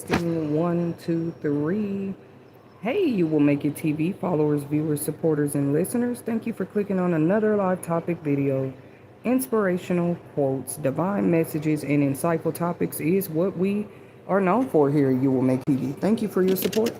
Testing one, two, three. Hey, you will make it TV followers, viewers, supporters, and listeners. Thank you for clicking on another live topic video. Inspirational quotes, divine messages, and insightful topics is what we are known for here at You Will Make TV. Thank you for your support.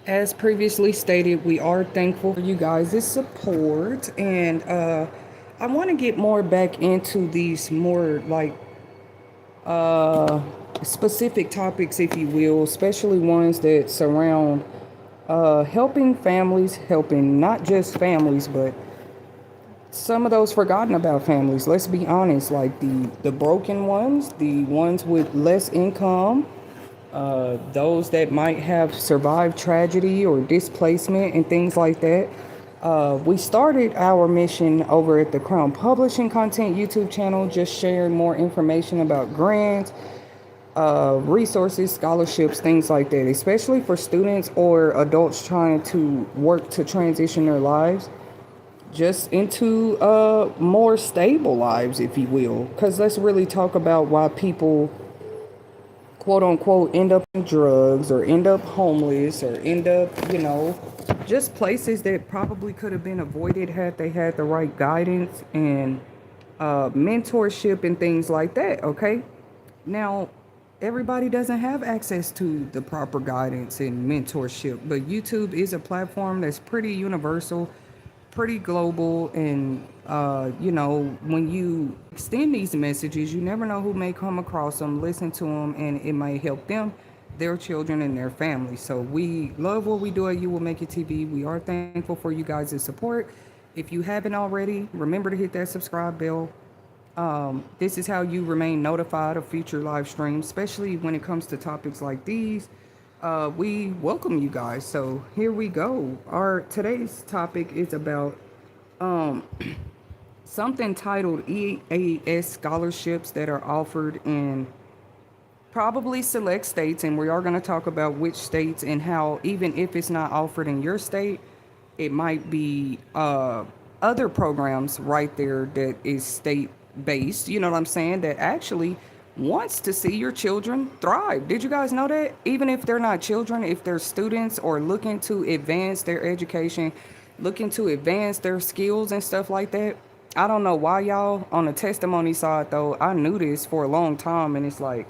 As previously stated, we are thankful for you guys' support, and I want to get more back into these more like uh, specific topics, if you will, especially ones that surround helping families, helping not just families, but some of those forgotten about families. Let's be honest, like the broken ones, the ones with less income, those that might have survived tragedy or displacement and things like that. We started our mission over at the Crown Publishing Content YouTube channel, just sharing more information about grants, resources, scholarships, things like that, especially for students or adults trying to work to transition their lives just into more stable lives, if you will. Because let's really talk about why people, quote unquote, end up in drugs or end up homeless or end up, just places that probably could have been avoided had they had the right guidance and mentorship and things like that. Okay. Now, everybody doesn't have access to the proper guidance and mentorship, but YouTube is a platform that's pretty universal, pretty global, and when you extend these messages, you never know who may come across them, listen to them, and it might help them, their children, and their families. So we love what we do at You Will Make It TV. We are thankful for you guys' support. If you haven't already, remember to hit that subscribe bell. This is how you remain notified of future live streams, especially when it comes to topics like these. We welcome you guys. So here we go. Our today's topic is about um, something titled EAS scholarships that are offered in probably select states, and we are going to talk about which states and how, even if it's not offered in your state, it might be other programs right there that is state based, you know what I'm saying, that actually wants to see your children thrive. Did you guys know that? Even if they're not children, if they're students or looking to advance their education, looking to advance their skills and stuff like that. I don't know why y'all on the testimony side though. I knew this for a long time, and it's like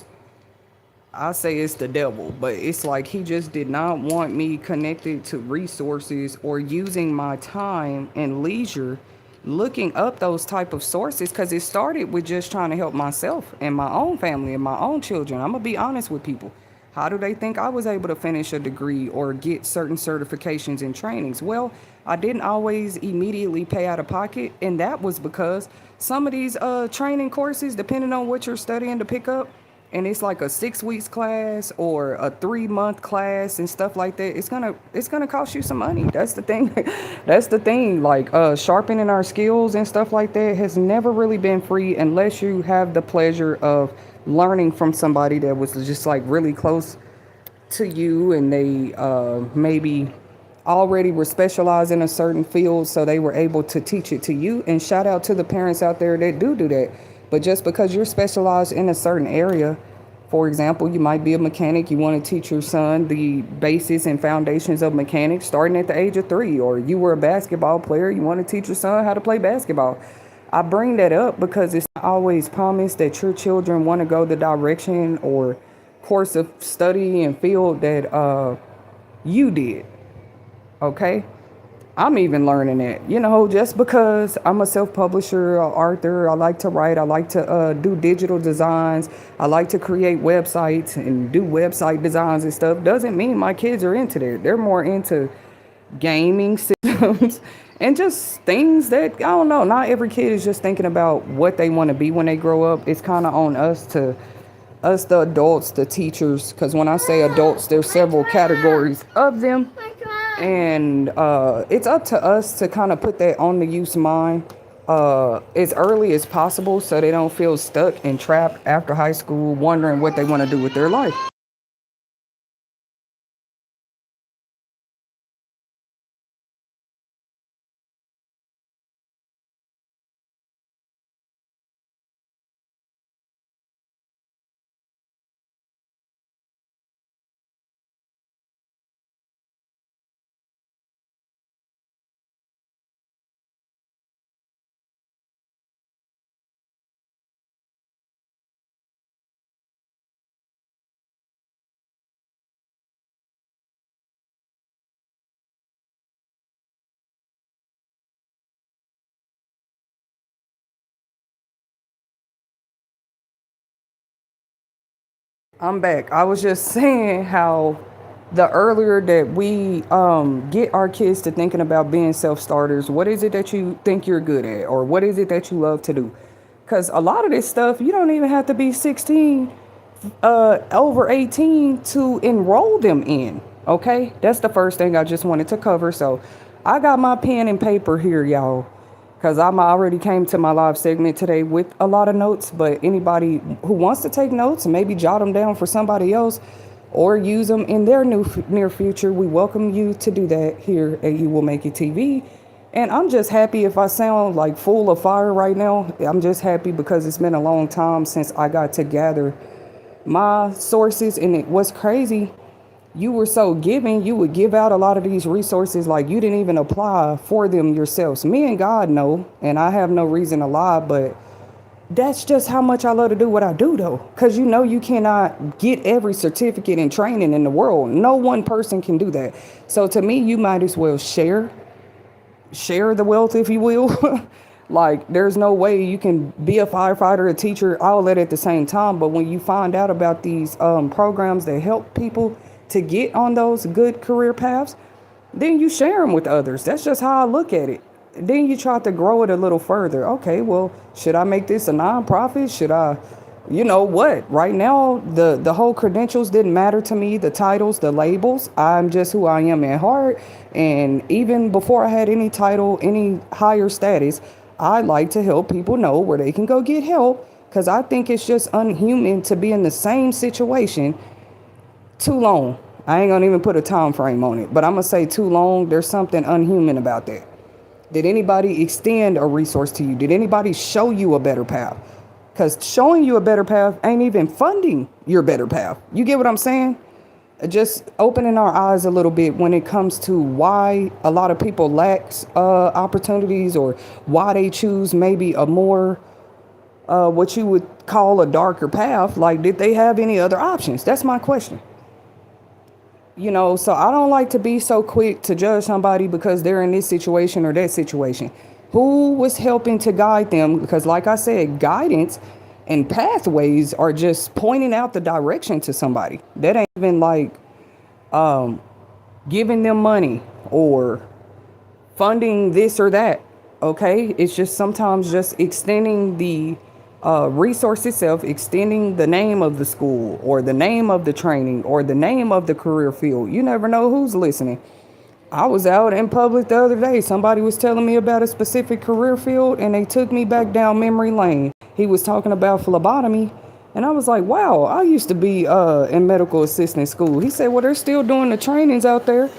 I say it's the devil, but it's like he just did not want me connected to resources or using my time and leisure looking up those type of sources, because it started with just trying to help myself and my own family and my own children. I'm gonna be honest with people. How do they think I was able to finish a degree or get certain certifications and trainings? Well, I didn't always immediately pay out of pocket, and that was because some of these training courses, depending on what you're studying to pick up, and it's like a 6 weeks class or a 3 month class and stuff like that, it's gonna cost you some money. That's the thing. That's the thing. Like sharpening our skills and stuff like that has never really been free unless you have the pleasure of learning from somebody that was just like really close to you, and they maybe already were specialized in a certain field, so they were able to teach it to you. And shout out to the parents out there that do that. But just because you're specialized in a certain area, for example, you might be a mechanic, you want to teach your son the basis and foundations of mechanics starting at the age of 3, or you were a basketball player, you want to teach your son how to play basketball. I bring that up because it's not always promised that your children want to go the direction or course of study and field that you did. Okay? I'm even learning that, just because I'm a self-publisher, a author, I like to write, I like to do digital designs, I like to create websites and do website designs and stuff, doesn't mean my kids are into that. They're more into gaming systems, and just things that, I don't know, not every kid is just thinking about what they want to be when they grow up. It's kind of on us, the adults, the teachers, because when I say adults, there's several categories of them, and it's up to us to kind of put that on the youth's mind as early as possible so they don't feel stuck and trapped after high school wondering what they want to do with their life. I'm back. I was just saying how the earlier that we get our kids to thinking about being self-starters, what is it that you think you're good at, or what is it that you love to do? Because a lot of this stuff, you don't even have to be 16, over 18 to enroll them in. Okay, that's the first thing I just wanted to cover. So I got my pen and paper here, y'all, because I'm already came to my live segment today with a lot of notes. But anybody who wants to take notes and maybe jot them down for somebody else or use them in their near future, we welcome you to do that here at You Will Make It TV. And I'm just happy if I sound like full of fire right now. I'm just happy because it's been a long time since I got to gather my sources. And it was crazy. You were so giving, you would give out a lot of these resources like you didn't even apply for them yourselves. Me and God know, and I have no reason to lie, but that's just how much I love to do what I do, though. Because you know you cannot get every certificate and training in the world. No one person can do that. So to me, you might as well share the wealth, if you will. Like, there's no way you can be a firefighter, a teacher, all that at the same time. But when you find out about these programs that help people to get on those good career paths, then you share them with others. That's just how I look at it. Then you try to grow it a little further. Okay, well, should I make this a nonprofit? Should I, you know what? Right now, the whole credentials didn't matter to me, the titles, the labels. I'm just who I am at heart. And even before I had any title, any higher status, I like to help people know where they can go get help, because I think it's just unhuman to be in the same situation too long. I ain't gonna even put a time frame on it, but I'm gonna say too long. There's something unhuman about that. Did anybody extend a resource to you? Did anybody show you a better path? Because showing you a better path ain't even funding your better path. You get what I'm saying? Just opening our eyes a little bit when it comes to why a lot of people lack opportunities, or why they choose maybe a more what you would call a darker path. Like, did they have any other options? That's my question. You know, so I don't like to be so quick to judge somebody because they're in this situation or that situation. Who was helping to guide them? Because like I said, guidance and pathways are just pointing out the direction to somebody. That ain't even like giving them money or funding this or that. Okay, it's just sometimes just extending the resource itself, extending the name of the school or the name of the training or the name of the career field. You never know who's listening. I was out in public the other day. Somebody was telling me about a specific career field, and they took me back down memory lane. He was talking about phlebotomy, and I was like, wow, I used to be in medical assistant school. He said, well, they're still doing the trainings out there.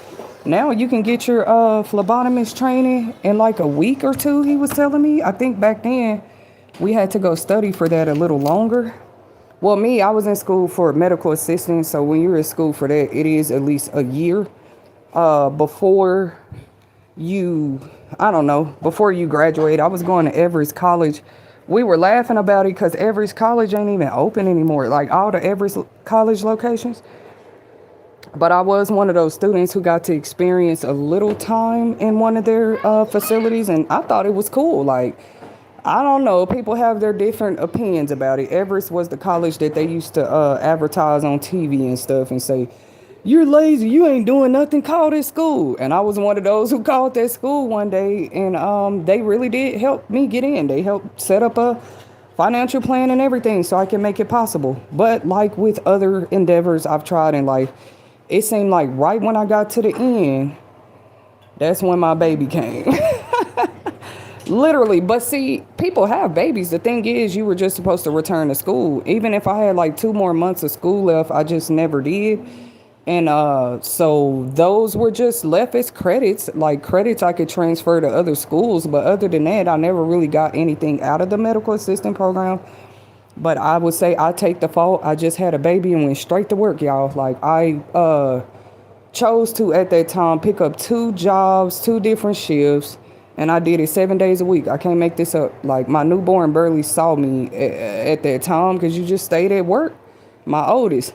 Now you can get your phlebotomist training in like a week or two, he was telling me. I think back then we had to go study for that a little longer. Well, me, I was in school for medical assistant, so when you're in school for that, it is at least a year before you, I don't know, before you graduate. I was going to Everest College. We were laughing about it because Everest College ain't even open anymore, like all the Everest College locations. But I was one of those students who got to experience a little time in one of their facilities, and I thought it was cool. Like, I don't know, people have their different opinions about it. Everest was the college that they used to advertise on TV and stuff and say, you're lazy, you ain't doing nothing, call this school. And I was one of those who called that school one day, and they really did help me get in. They helped set up a financial plan and everything so I can make it possible. But like with other endeavors I've tried in life, it seemed like right when I got to the end, that's when my baby came. Literally. But see, people have babies. The thing is, you were just supposed to return to school. Even if I had like 2 more months of school left, I just never did. And so those were just left as credits, like credits I could transfer to other schools. But other than that, I never really got anything out of the medical assistant program. But I would say I take the fault. I just had a baby and went straight to work, y'all. Like I chose to at that time pick up 2 jobs, 2 different shifts, and I did it 7 days a week. I can't make this up. Like my newborn barely saw me at that time because you just stayed at work. My oldest,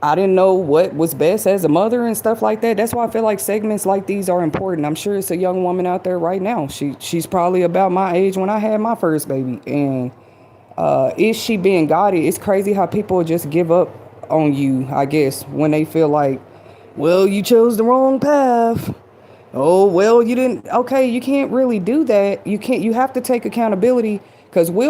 I didn't know what was best as a mother and stuff like that. That's why I feel like segments like these are important. I'm sure it's a young woman out there right now. She's probably about my age when I had my first baby, and is she being guided? It's crazy how people just give up on you, I guess, when they feel like, well, you chose the wrong path. Oh, well, you didn't. Okay, you can't really do that. You have to take accountability, because we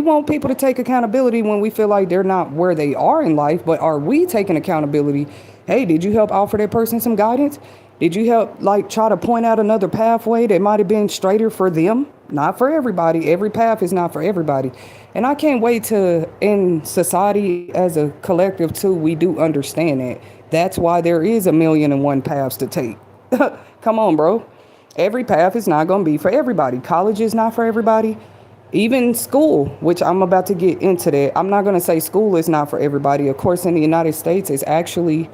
want people to take accountability when we feel like they're not where they are in life. But are we taking accountability? Hey, did you help offer that person some guidance? Did you help like try to point out another pathway that might have been straighter for them? Not for everybody. Every path is not for everybody. And I can't wait to, in society as a collective too, we do understand that. That's why there is 1,000,001 paths to take. Come on, bro. Every path is not going to be for everybody. College is not for everybody. Even school, which I'm about to get into that. I'm not going to say school is not for everybody. Of course, in the United States, it's actually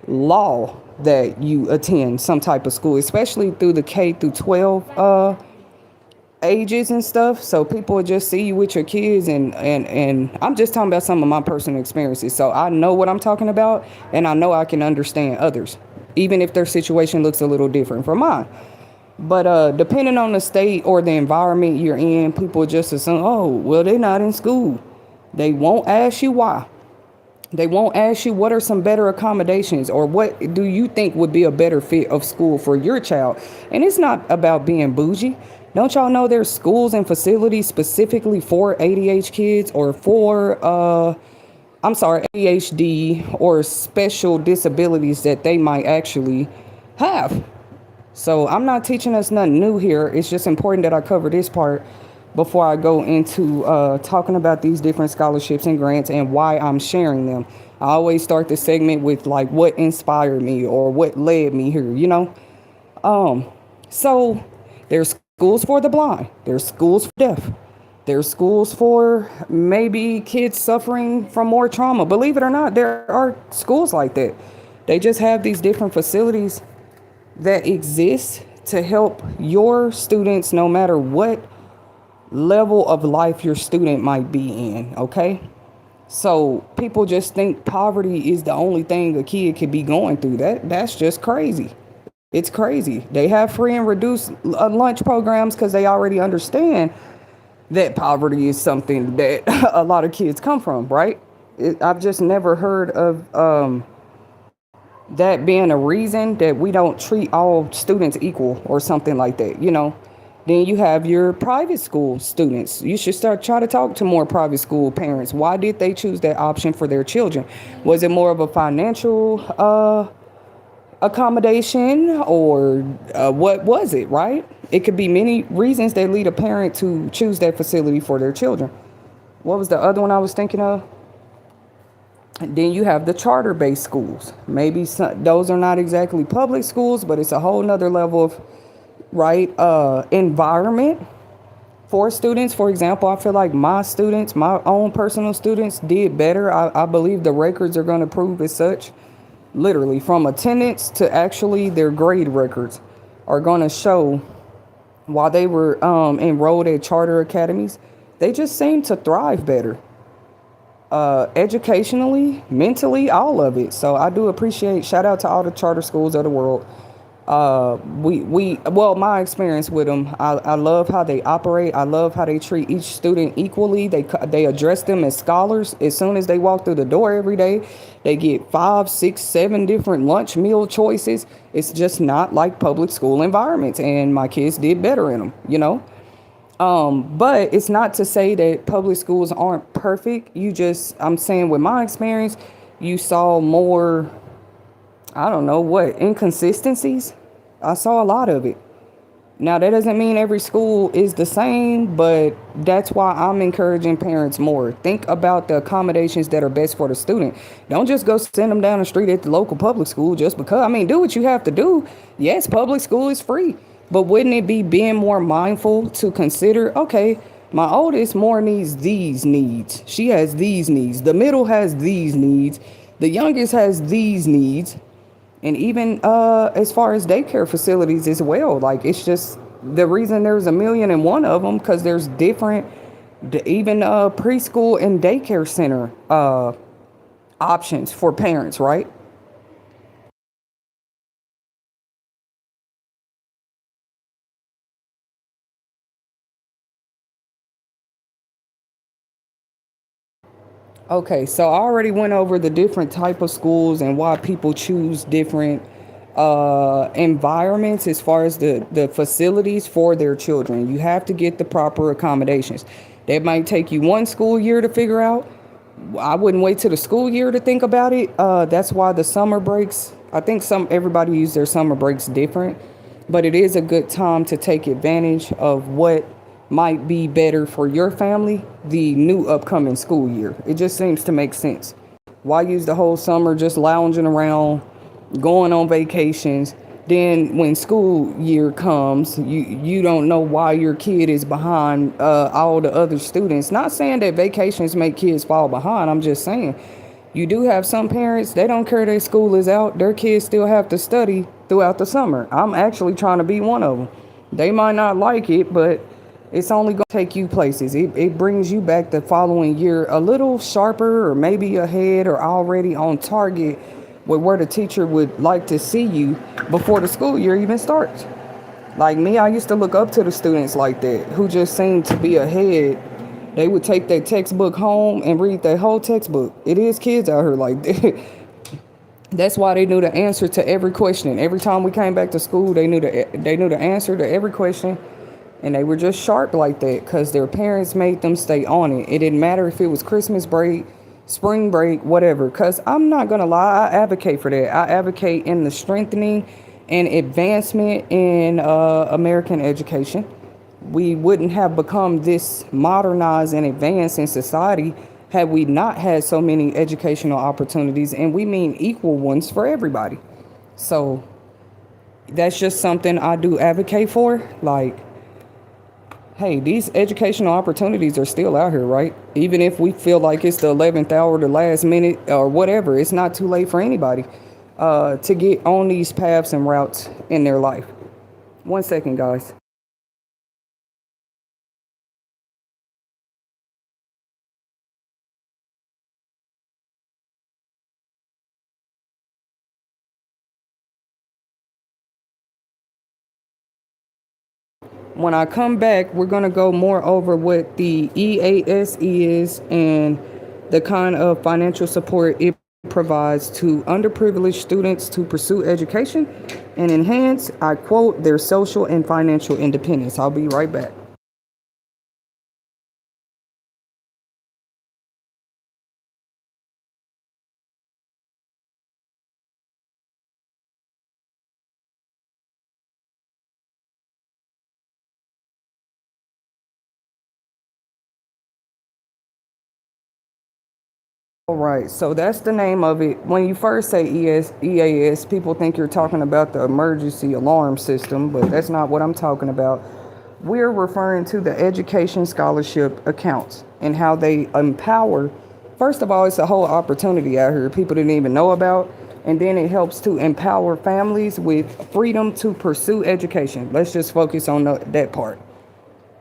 law that you attend some type of school, especially through the K through 12 ages and stuff. So people will just see you with your kids, and I'm just talking about some of my personal experiences. So I know what I'm talking about, and I know I can understand others, even if their situation looks a little different from mine. But depending on the state or the environment you're in, people just assume, oh, well, they're not in school. They won't ask you why. They won't ask you what are some better accommodations, or what do you think would be a better fit of school for your child. And it's not about being bougie. Don't y'all know there's schools and facilities specifically for ADHD kids, or for ADHD or special disabilities that they might actually have. So I'm not teaching us nothing new here. It's just important that I cover this part before I go into talking about these different scholarships and grants and why I'm sharing them. I always start the segment with like what inspired me or what led me here, you know? So there's schools for the blind. There's schools for deaf. There's schools for maybe kids suffering from more trauma. Believe it or not, there are schools like that. They just have these different facilities that exist to help your students no matter what level of life your student might be in, okay? So people just think poverty is the only thing a kid could be going through. That's just crazy. It's crazy. They have free and reduced lunch programs because they already understand that poverty is something that a lot of kids come from, right? I've just never heard of that being a reason that we don't treat all students equal or something like that, you know. Then you have your private school students. You should try to talk to more private school parents. Why did they choose that option for their children? Was it more of a financial accommodation, or what was it, right? It could be many reasons that lead a parent to choose that facility for their children. What was the other one I was thinking of? Then you have the charter-based schools. Maybe those are not exactly public schools, but it's a whole nother level of environment for students. For example, I feel like my students, my own personal students, did better. I believe the records are going to prove as such. Literally, from attendance to actually their grade records are going to show while they were enrolled at charter academies, they just seem to thrive better. Educationally, mentally, all of it. So I do appreciate, shout out to all the charter schools of the world. Well, my experience with them, I love how they operate. I love how they treat each student equally. They address them as scholars as soon as they walk through the door every day. They get 5, 6, 7 different lunch meal choices. It's just not like public school environments, and my kids did better in them, but it's not to say that public schools aren't perfect. I'm saying with my experience, you saw more, I don't know what, inconsistencies. I saw a lot of it. Now, that doesn't mean every school is the same, but that's why I'm encouraging parents more. Think about the accommodations that are best for the student. Don't just go send them down the street at the local public school just because. I mean, do what you have to do. Yes, public school is free, but wouldn't it be being more mindful to consider, okay, my oldest more needs these needs. She has these needs. The middle has these needs. The youngest has these needs. And even as far as daycare facilities as well, like it's just the reason there's 1,000,001 of them because there's different, even preschool and daycare center options for parents, right? Okay, so I already went over the different type of schools and why people choose different environments as far as the facilities for their children. You have to get the proper accommodations. That might take you one school year to figure out. I wouldn't wait till the school year to think about it. That's why the summer breaks. I think everybody use their summer breaks different, but it is a good time to take advantage of what might be better for your family the new upcoming school year. It just seems to make sense. Why use the whole summer just lounging around, going on vacations? Then when school year comes, you don't know why your kid is behind all the other students. Not saying that vacations make kids fall behind. I'm just saying you do have some parents, they don't care their school is out. Their kids still have to study throughout the summer. I'm actually trying to be one of them. They might not like it, but it's only going to take you places. It brings you back the following year a little sharper or maybe ahead or already on target with where the teacher would like to see you before the school year even starts. Like me, I used to look up to the students like that who just seemed to be ahead. They would take their textbook home and read their whole textbook. It is kids out here like that. That's why they knew the answer to every question. Every time we came back to school, they knew the answer to every question. And they were just sharp like that because their parents made them stay on it. It didn't matter if it was Christmas break, spring break, whatever. Because I'm not going to lie, I advocate for that. I advocate in the strengthening and advancement in American education. We wouldn't have become this modernized and advanced in society had we not had so many educational opportunities. And we mean equal ones for everybody. So that's just something I do advocate for. Like, hey, these educational opportunities are still out here, right? Even if we feel like it's the 11th hour, the last minute, or whatever, it's not too late for anybody to get on these paths and routes in their life. 1 second, guys. When I come back, we're going to go more over what the EAS is and the kind of financial support it provides to underprivileged students to pursue education and enhance, I quote, their social and financial independence. I'll be right back. All right, so that's the name of it. When you first say EAS, people think you're talking about the emergency alarm system, but that's not what I'm talking about. We're referring to the education scholarship accounts and how they empower. First of all, it's a whole opportunity out here people didn't even know about. And then it helps to empower families with freedom to pursue education. Let's just focus on that part.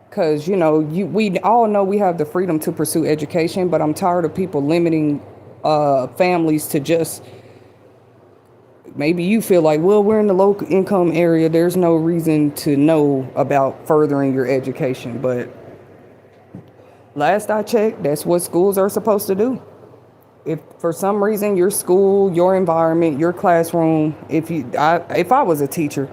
Because, we all know we have the freedom to pursue education, but I'm tired of people limiting families to just Maybe you feel like, well, we're in the low income area, there's no reason to know about furthering your education. But last I checked, that's what schools are supposed to do. If for some reason your school, your environment, your classroom, if I was a teacher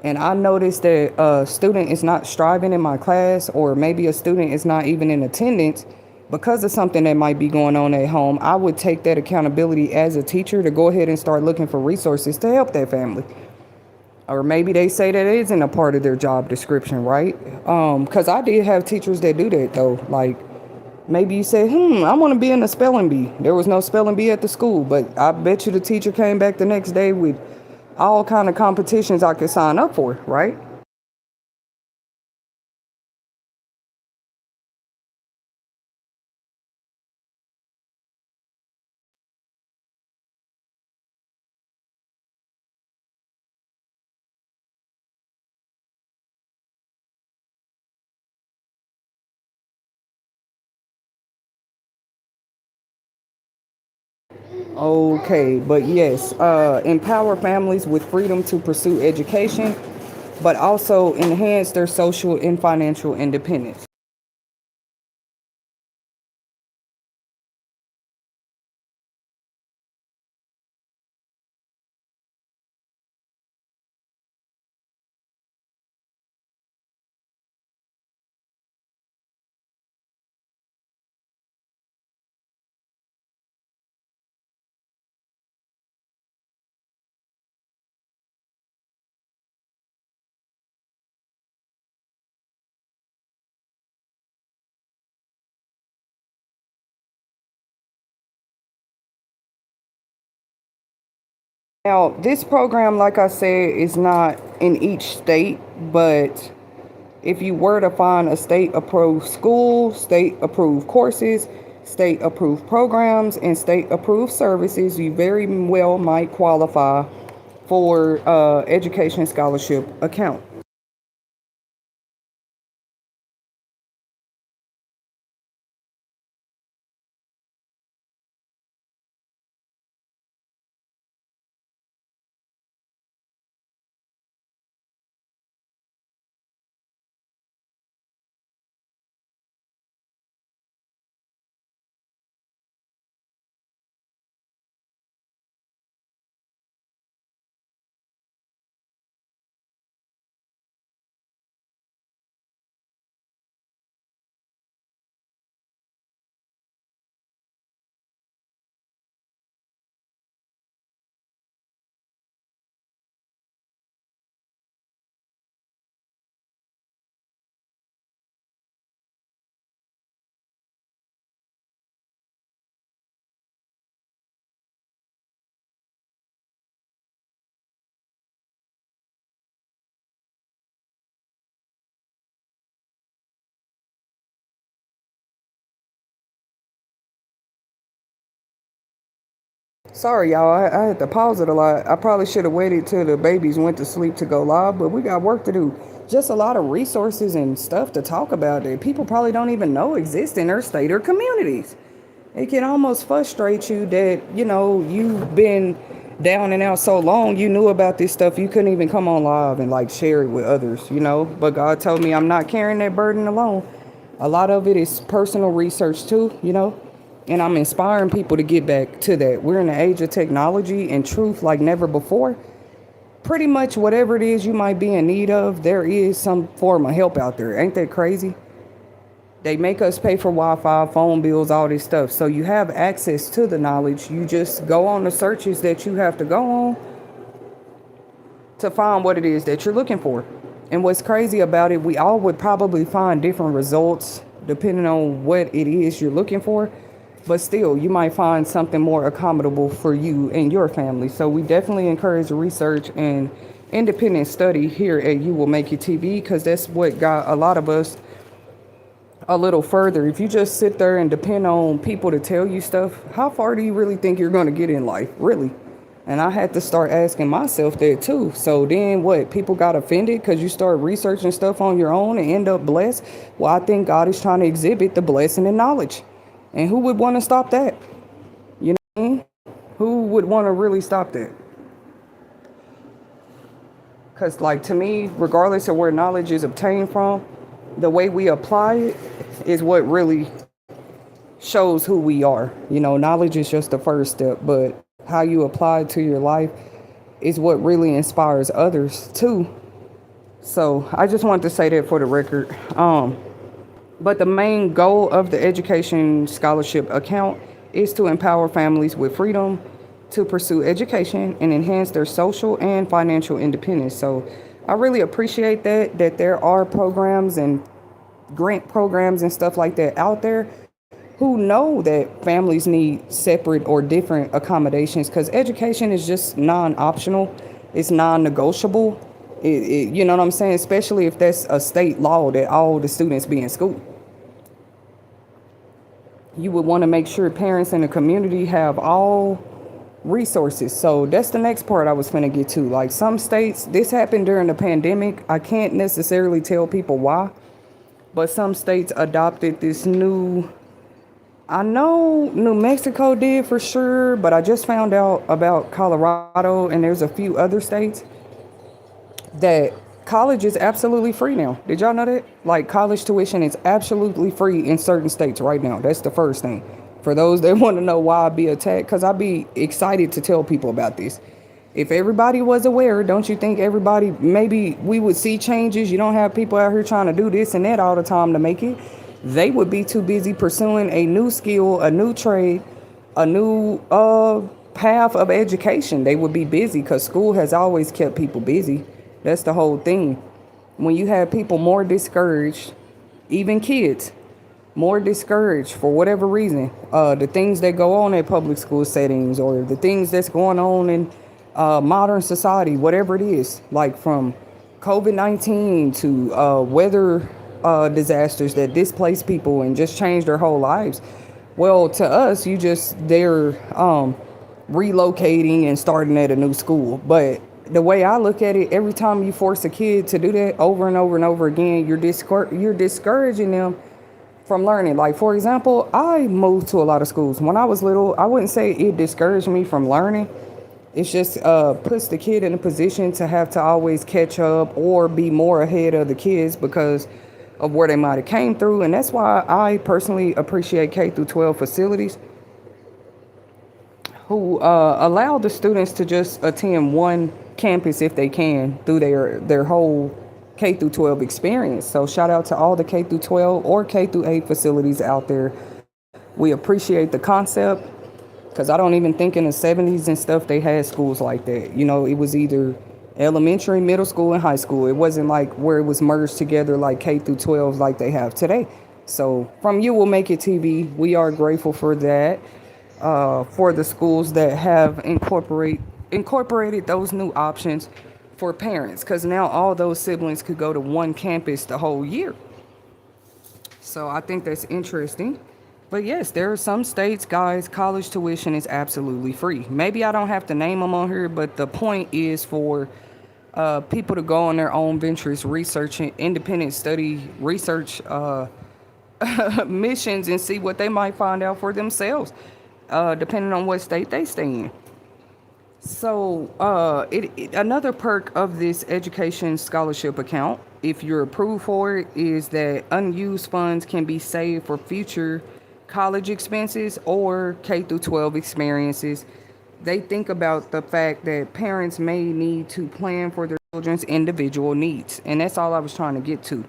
and I noticed that a student is not striving in my class, or maybe a student is not even in attendance because of something that might be going on at home, I would take that accountability as a teacher to go ahead and start looking for resources to help that family. Or maybe they say that it isn't a part of their job description, right? Because I did have teachers that do that though. Like, maybe you say, I want to be in a spelling bee. There was no spelling bee at the school, but I bet you the teacher came back the next day with all kind of competitions I could sign up for, right? Okay, but yes, empower families with freedom to pursue education, but also enhance their social and financial independence. Now, this program, like I said, is not in each state, but if you were to find a state approved school, state approved courses, state approved programs, and state approved services, you very well might qualify for education scholarship account. Sorry, y'all. I had to pause it a lot. I probably should have waited till the babies went to sleep to go live, but we got work to do. Just a lot of resources and stuff to talk about that people probably don't even know exist in their state or communities. It can almost frustrate you that, you've been down and out so long, you knew about this stuff, you couldn't even come on live and like share it with others. But God told me I'm not carrying that burden alone. A lot of it is personal research too. And I'm inspiring people to get back to that. We're in the age of technology and truth like never before. Pretty much whatever it is you might be in need of, there is some form of help out there. Ain't that crazy? They make us pay for Wi-Fi, phone bills, all this stuff. So you have access to the knowledge. You just go on the searches that you have to go on to find what it is that you're looking for. And what's crazy about it, we all would probably find different results depending on what it is you're looking for. But still, you might find something more accommodable for you and your family. So we definitely encourage research and independent study here at You Will Make It TV, because that's what got a lot of us a little further. If you just sit there and depend on people to tell you stuff, how far do you really think you're going to get in life? Really? And I had to start asking myself that too. So then what? People got offended because you start researching stuff on your own and end up blessed? Well, I think God is trying to exhibit the blessing and knowledge. And who would want to stop that? You know what I mean? Who would want to really stop that? Because, like, to me, regardless of where knowledge is obtained from, the way we apply it is what really shows who we are. Knowledge is just the first step, but how you apply it to your life is what really inspires others too. So I just wanted to say that for the record. But the main goal of the education scholarship account is to empower families with freedom to pursue education and enhance their social and financial independence. So I really appreciate that there are programs and grant programs and stuff like that out there who know that families need separate or different accommodations, because education is just non-optional. It's non-negotiable. You know what I'm saying? Especially if that's a state law that all the students be in school. You would want to make sure parents in the community have all resources. So that's the next part I was finna get to. Like, some states, this happened during the pandemic. I can't necessarily tell people why, but some states adopted this new, I know New Mexico did for sure, but I just found out about Colorado, and there's a few other states that college is absolutely free now. Did y'all know that? Like, college tuition is absolutely free in certain states right now. That's the first thing. For those that want to know why I be attacked, because I be excited to tell people about this. If everybody was aware, don't you think everybody, maybe we would see changes? You don't have people out here trying to do this and that all the time to make it. They would be too busy pursuing a new skill, a new trade, a new path of education. They would be busy because school has always kept people busy. That's the whole thing. When you have people more discouraged, even kids, more discouraged for whatever reason, the things that go on in public school settings or the things that's going on in modern society, whatever it is, like from COVID-19 to weather disasters that displace people and just change their whole lives. Well, to us, they're relocating and starting at a new school. But the way I look at it, every time you force a kid to do that over and over and over again, you're discouraging them from learning. Like, for example, I moved to a lot of schools. When I was little, I wouldn't say it discouraged me from learning. It's just puts the kid in a position to have to always catch up or be more ahead of the kids because of where they might have came through. And that's why I personally appreciate K through 12 facilities who allow the students to just attend one campus if they can through their whole K through 12 experience. So shout out to all the K through 12 or K through 8 facilities out there. We appreciate the concept, because I don't even think in the 70s and stuff they had schools like that. It was either elementary, middle school, and high school. It wasn't like where it was merged together like K through 12 like they have today. So from You Will Make It TV, we are grateful for that, for the schools that have incorporated those new options for parents, because now all those siblings could go to one campus the whole year. So I think that's interesting. But yes, there are some states, guys, college tuition is absolutely free. Maybe I don't have to name them on here, but the point is for people to go on their own ventures, researching, independent study, research missions, and see what they might find out for themselves, depending on what state they stay in. So another perk of this education scholarship account, if you're approved for it, is that unused funds can be saved for future college expenses or K through 12 experiences. They think about the fact that parents may need to plan for their children's individual needs. And that's all I was trying to get to.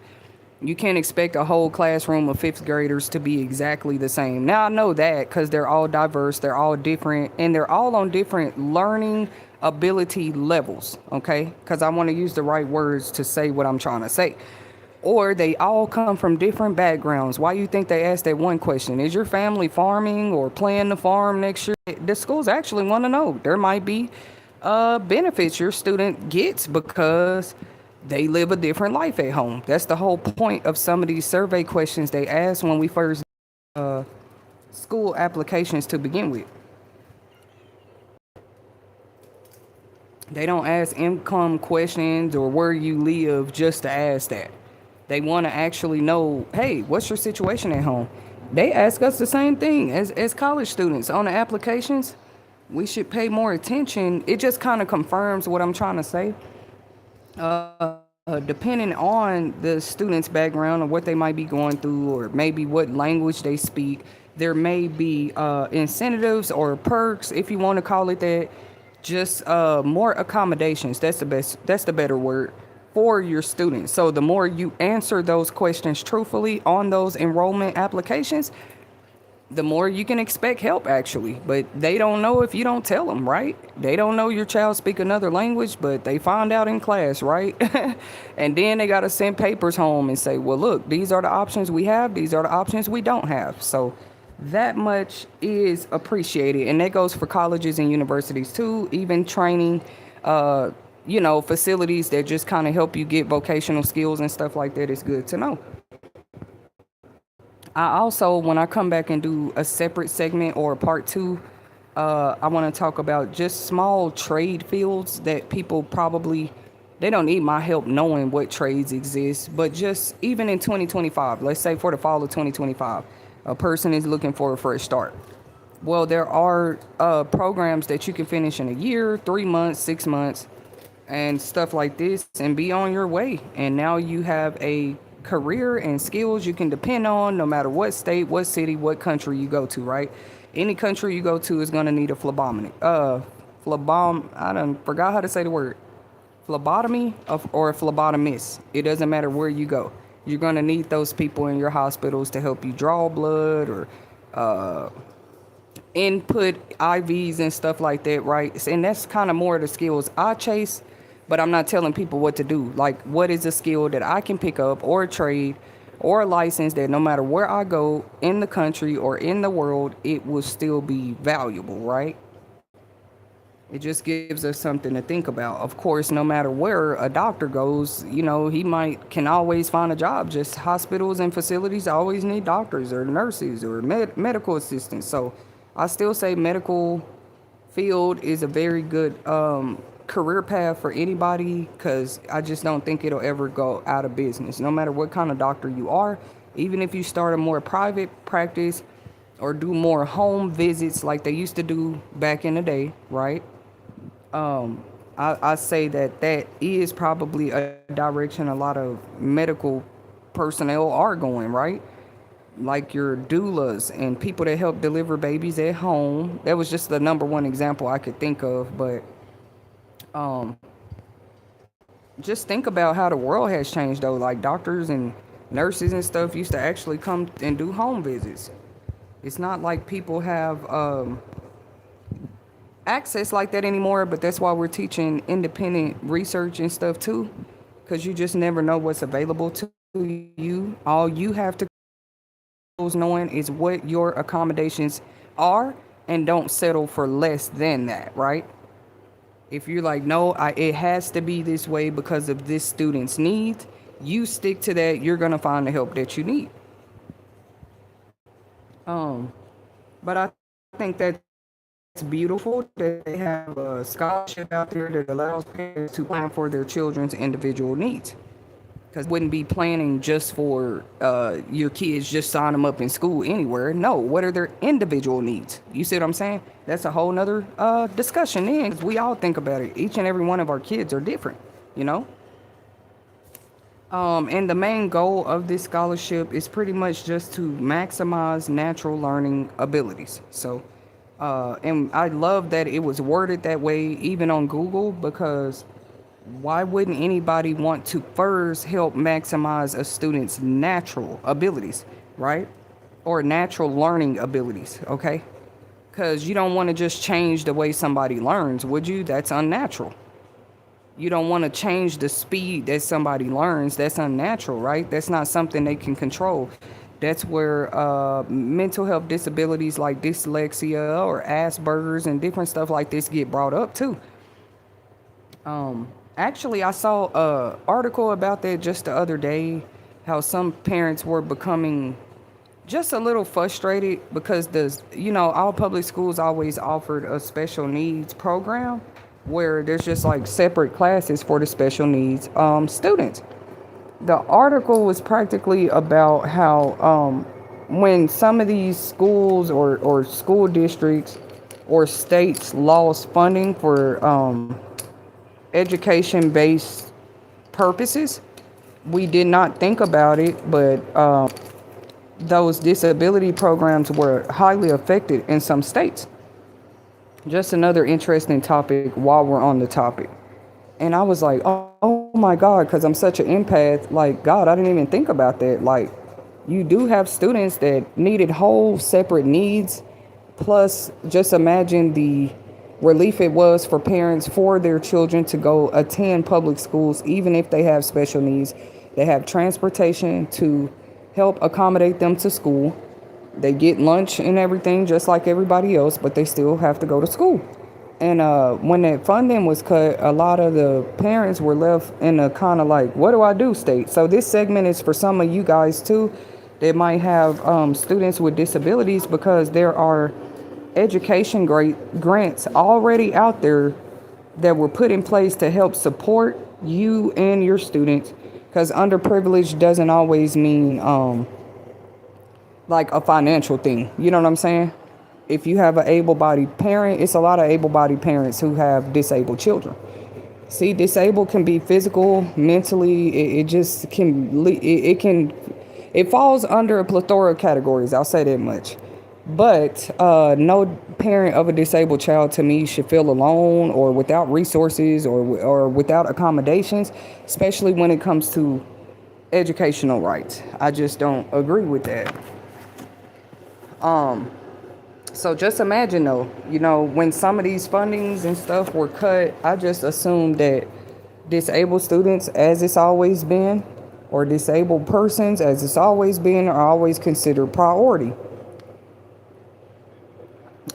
You can't expect a whole classroom of fifth graders to be exactly the same. Now, I know that because they're all diverse, they're all different, and they're all on different learning ability levels, okay? Because I want to use the right words to say what I'm trying to say. Or they all come from different backgrounds. Why you think they asked that one question? Is your family farming or plan to farm next year? The schools actually want to know. There might be benefits your student gets because they live a different life at home. That's the whole point of some of these survey questions they ask when we first school applications to begin with. They don't ask income questions or where you live just to ask that. They want to actually know, hey, what's your situation at home? They ask us the same thing as college students on the applications. We should pay more attention. It just kind of confirms what I'm trying to say. Depending on the student's background or what they might be going through, or maybe what language they speak, there may be incentives or perks, if you want to call it that. Just more accommodations. That's the best. That's the better word for your students. So the more you answer those questions truthfully on those enrollment applications, the more you can expect help actually. But they don't know if you don't tell them, right? They don't know your child speak another language, but they find out in class, right? And then they got to send papers home and say, well, look, these are the options we have, these are the options we don't have. So that much is appreciated, and that goes for colleges and universities too, even training uh facilities that just kind of help you get vocational skills and stuff like that is good to know. I also, when I come back and do a separate segment or a part two, I want to talk about just small trade fields that people probably they don't need my help knowing what trades exist, but just even in 2025, let's say for the fall of 2025, a person is looking for a fresh start. Well, there are programs that you can finish in a year, 3 months, 6 months, and stuff like this, and be on your way. And now you have a career and skills you can depend on no matter what state, what city, what country you go to, right? Any country you go to is going to need a phlebotomy. I done forgot how to say the word. Phlebotomy or a phlebotomist. It doesn't matter where you go. You're going to need those people in your hospitals to help you draw blood or input IVs and stuff like that, right? And that's kind of more of the skills I chase, but I'm not telling people what to do. Like, what is a skill that I can pick up, or a trade or a license that no matter where I go in the country or in the world, it will still be valuable, right? It just gives us something to think about. Of course, no matter where a doctor goes, he can always find a job. Just hospitals and facilities always need doctors or nurses or medical assistants. So I still say medical field is a very good career path for anybody, because I just don't think it'll ever go out of business. No matter what kind of doctor you are, even if you start a more private practice or do more home visits like they used to do back in the day, right? I say that is probably a direction a lot of medical personnel are going, right? Like your doulas and people that help deliver babies at home. That was just the number one example I could think of, but um, just think about how the world has changed though. Like doctors and nurses and stuff used to actually come and do home visits. It's not like people have access like that anymore, but that's why we're teaching independent research and stuff too, because you just never know what's available to you. All you have to knowing is what your accommodations are, and don't settle for less than that, right? If you're like, no, it has to be this way because of this student's needs, you stick to that. You're gonna find the help that you need. Um, but I think that's beautiful that they have a scholarship out there that allows parents to plan for their children's individual needs. Because wouldn't be planning just for your kids, just sign them up in school anywhere. No, what are their individual needs? You see what I'm saying? That's a whole nother discussion then, 'cause we all think about it. Each and every one of our kids are different, you know? And the main goal of this scholarship is pretty much just to maximize natural learning abilities. So, and I love that it was worded that way even on Google, because why wouldn't anybody want to first help maximize a student's natural abilities, right? Or natural learning abilities, okay? Because you don't want to just change the way somebody learns, would you? That's unnatural. You don't want to change the speed that somebody learns. That's unnatural, right? That's not something they can control. That's where mental health disabilities like dyslexia or Asperger's and different stuff like this get brought up too. Actually, I saw a article about that just the other day, how some parents were becoming just a little frustrated because all public schools always offered a special needs program where there's just like separate classes for the special needs students. The article was practically about how when some of these schools or school districts or states lost funding for education based purposes. We did not think about it, but those disability programs were highly affected in some states. Just another interesting topic while we're on the topic. And I was like, oh my God, because I'm such an empath. Like, God, I didn't even think about that. Like, you do have students that needed whole separate needs. Plus, just imagine the relief it was for parents for their children to go attend public schools, even if they have special needs. They have transportation to help accommodate them to school. They get lunch and everything just like everybody else, but they still have to go to school. And when that funding was cut, a lot of the parents were left in a kind of like, what do I do state? So this segment is for some of you guys too that might have students with disabilities, because there are education grants already out there that were put in place to help support you and your students. Because underprivileged doesn't always mean like a financial thing. You know what I'm saying? If you have an able-bodied parent, it's a lot of able-bodied parents who have disabled children. See, disabled can be physical, mentally. It just can. It can. It falls under a plethora of categories. I'll say that much. But no parent of a disabled child, to me, should feel alone or without resources or without accommodations, especially when it comes to educational rights. I just don't agree with that. So just imagine though, when some of these fundings and stuff were cut, I just assumed that disabled students, as it's always been, or disabled persons, as it's always been, are always considered priority.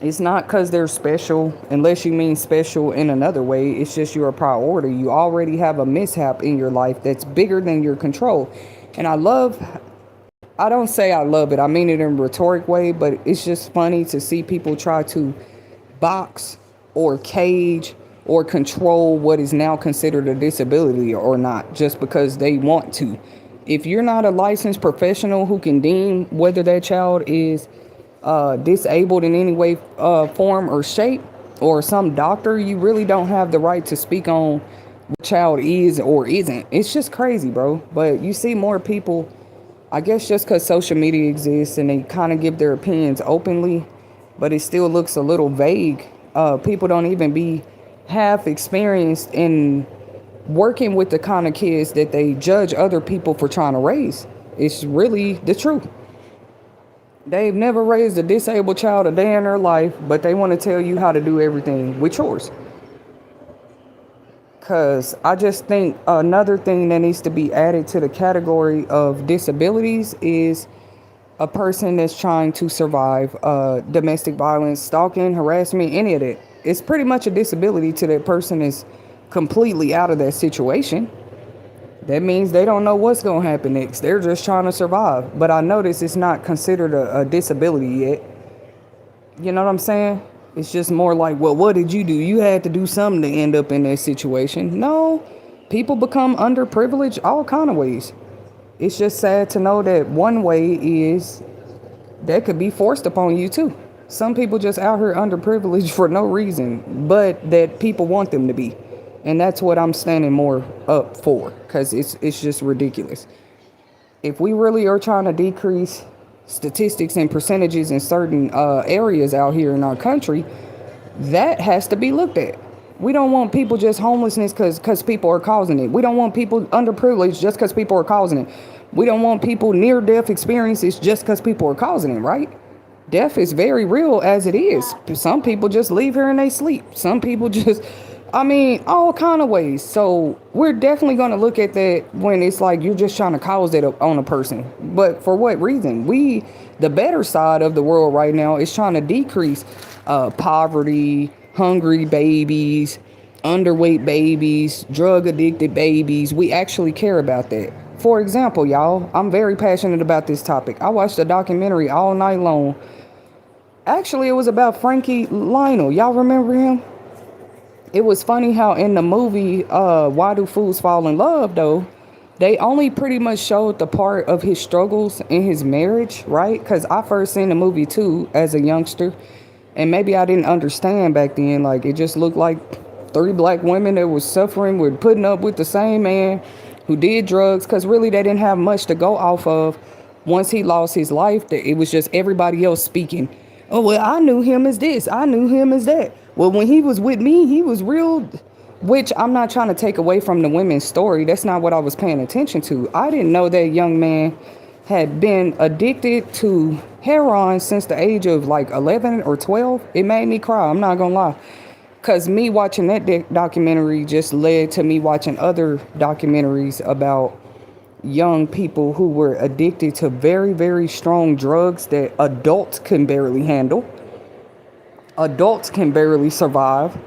It's not because they're special, unless you mean special in another way. It's just you're a priority. You already have a mishap in your life that's bigger than your control. And I don't say I love it. I mean it in a rhetoric way, but it's just funny to see people try to box or cage or control what is now considered a disability or not, just because they want to. If you're not a licensed professional who can deem whether that child is disabled in any way, form, or shape, or some doctor, you really don't have the right to speak on what child is or isn't. It's just crazy, bro. But you see more people, I guess just because social media exists and they kind of give their opinions openly, but it still looks a little vague. People don't even be half experienced in working with the kind of kids that they judge other people for trying to raise. It's really the truth. They've never raised a disabled child a day in their life, but they want to tell you how to do everything with yours. Because I just think another thing that needs to be added to the category of disabilities is a person that's trying to survive domestic violence, stalking, harassment, any of that. It's pretty much a disability to that person is completely out of that situation. That means they don't know what's going to happen next. They're just trying to survive. But I notice it's not considered a disability yet. You know what I'm saying? It's just more like, well, what did you do? You had to do something to end up in that situation. No, people become underprivileged all kind of ways. It's just sad to know that one way is that could be forced upon you too. Some people just out here underprivileged for no reason, but that people want them to be. And that's what I'm standing more up for, because it's just ridiculous. If we really are trying to decrease statistics and percentages in certain areas out here in our country, that has to be looked at. We don't want people just homelessness because people are causing it. We don't want people underprivileged just because people are causing it. We don't want people near-death experiences just because people are causing it, right? Death is very real as it is. Some people just leave here and they sleep. Some people just... all kind of ways. So we're definitely going to look at that when it's like you're just trying to cause that on a person. But for what reason? The better side of the world right now is trying to decrease poverty, hungry babies, underweight babies, drug addicted babies. We actually care about that. For example, y'all, I'm very passionate about this topic. I watched a documentary all night long. Actually, it was about Frankie Lionel. Y'all remember him? It was funny how in the movie, Why Do Fools Fall in Love, though, they only pretty much showed the part of his struggles in his marriage, right? Because I first seen the movie, too, as a youngster. And maybe I didn't understand back then. Like, it just looked like 3 black women that was suffering with putting up with the same man who did drugs, because really they didn't have much to go off of. Once he lost his life, that it was just everybody else speaking. Oh, well, I knew him as this, I knew him as that. Well, when he was with me, he was real. Which I'm not trying to take away from the women's story. That's not what I was paying attention to. I didn't know that young man had been addicted to heroin since the age of like 11 or 12. It made me cry, I'm not gonna lie. Because me watching that documentary just led to me watching other documentaries about young people who were addicted to very, very strong drugs that adults can barely handle. Adults can barely survive.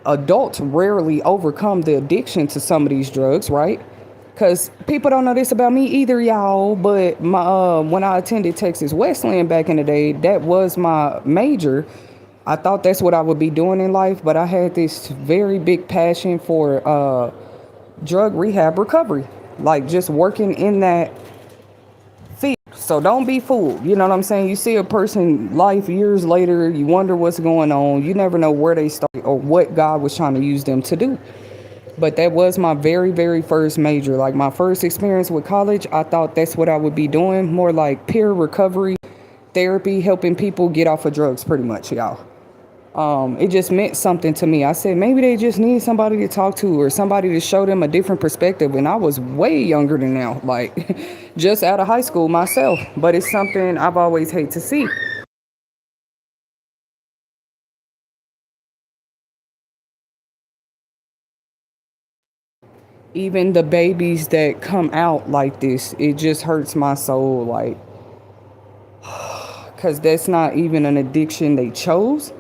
Adults rarely overcome the addiction to some of these drugs, right? Because people don't know this about me either, y'all. But when I attended Texas Wesleyan back in the day, that was my major. I thought that's what I would be doing in life, but I had this very big passion for drug rehab recovery, like just working in that field. So don't be fooled. You know what I'm saying? You see a person life years later, you wonder what's going on. You never know where they started or what God was trying to use them to do. But that was my very, very first major. Like my first experience with college, I thought that's what I would be doing. More like peer recovery therapy, helping people get off of drugs, pretty much, y'all. It just meant something to me. I said maybe they just need somebody to talk to or somebody to show them a different perspective. And I was way younger than now, like just out of high school myself. But it's something I've always hated to see. Even the babies that come out like this, it just hurts my soul. Like, because that's not even an addiction they chose.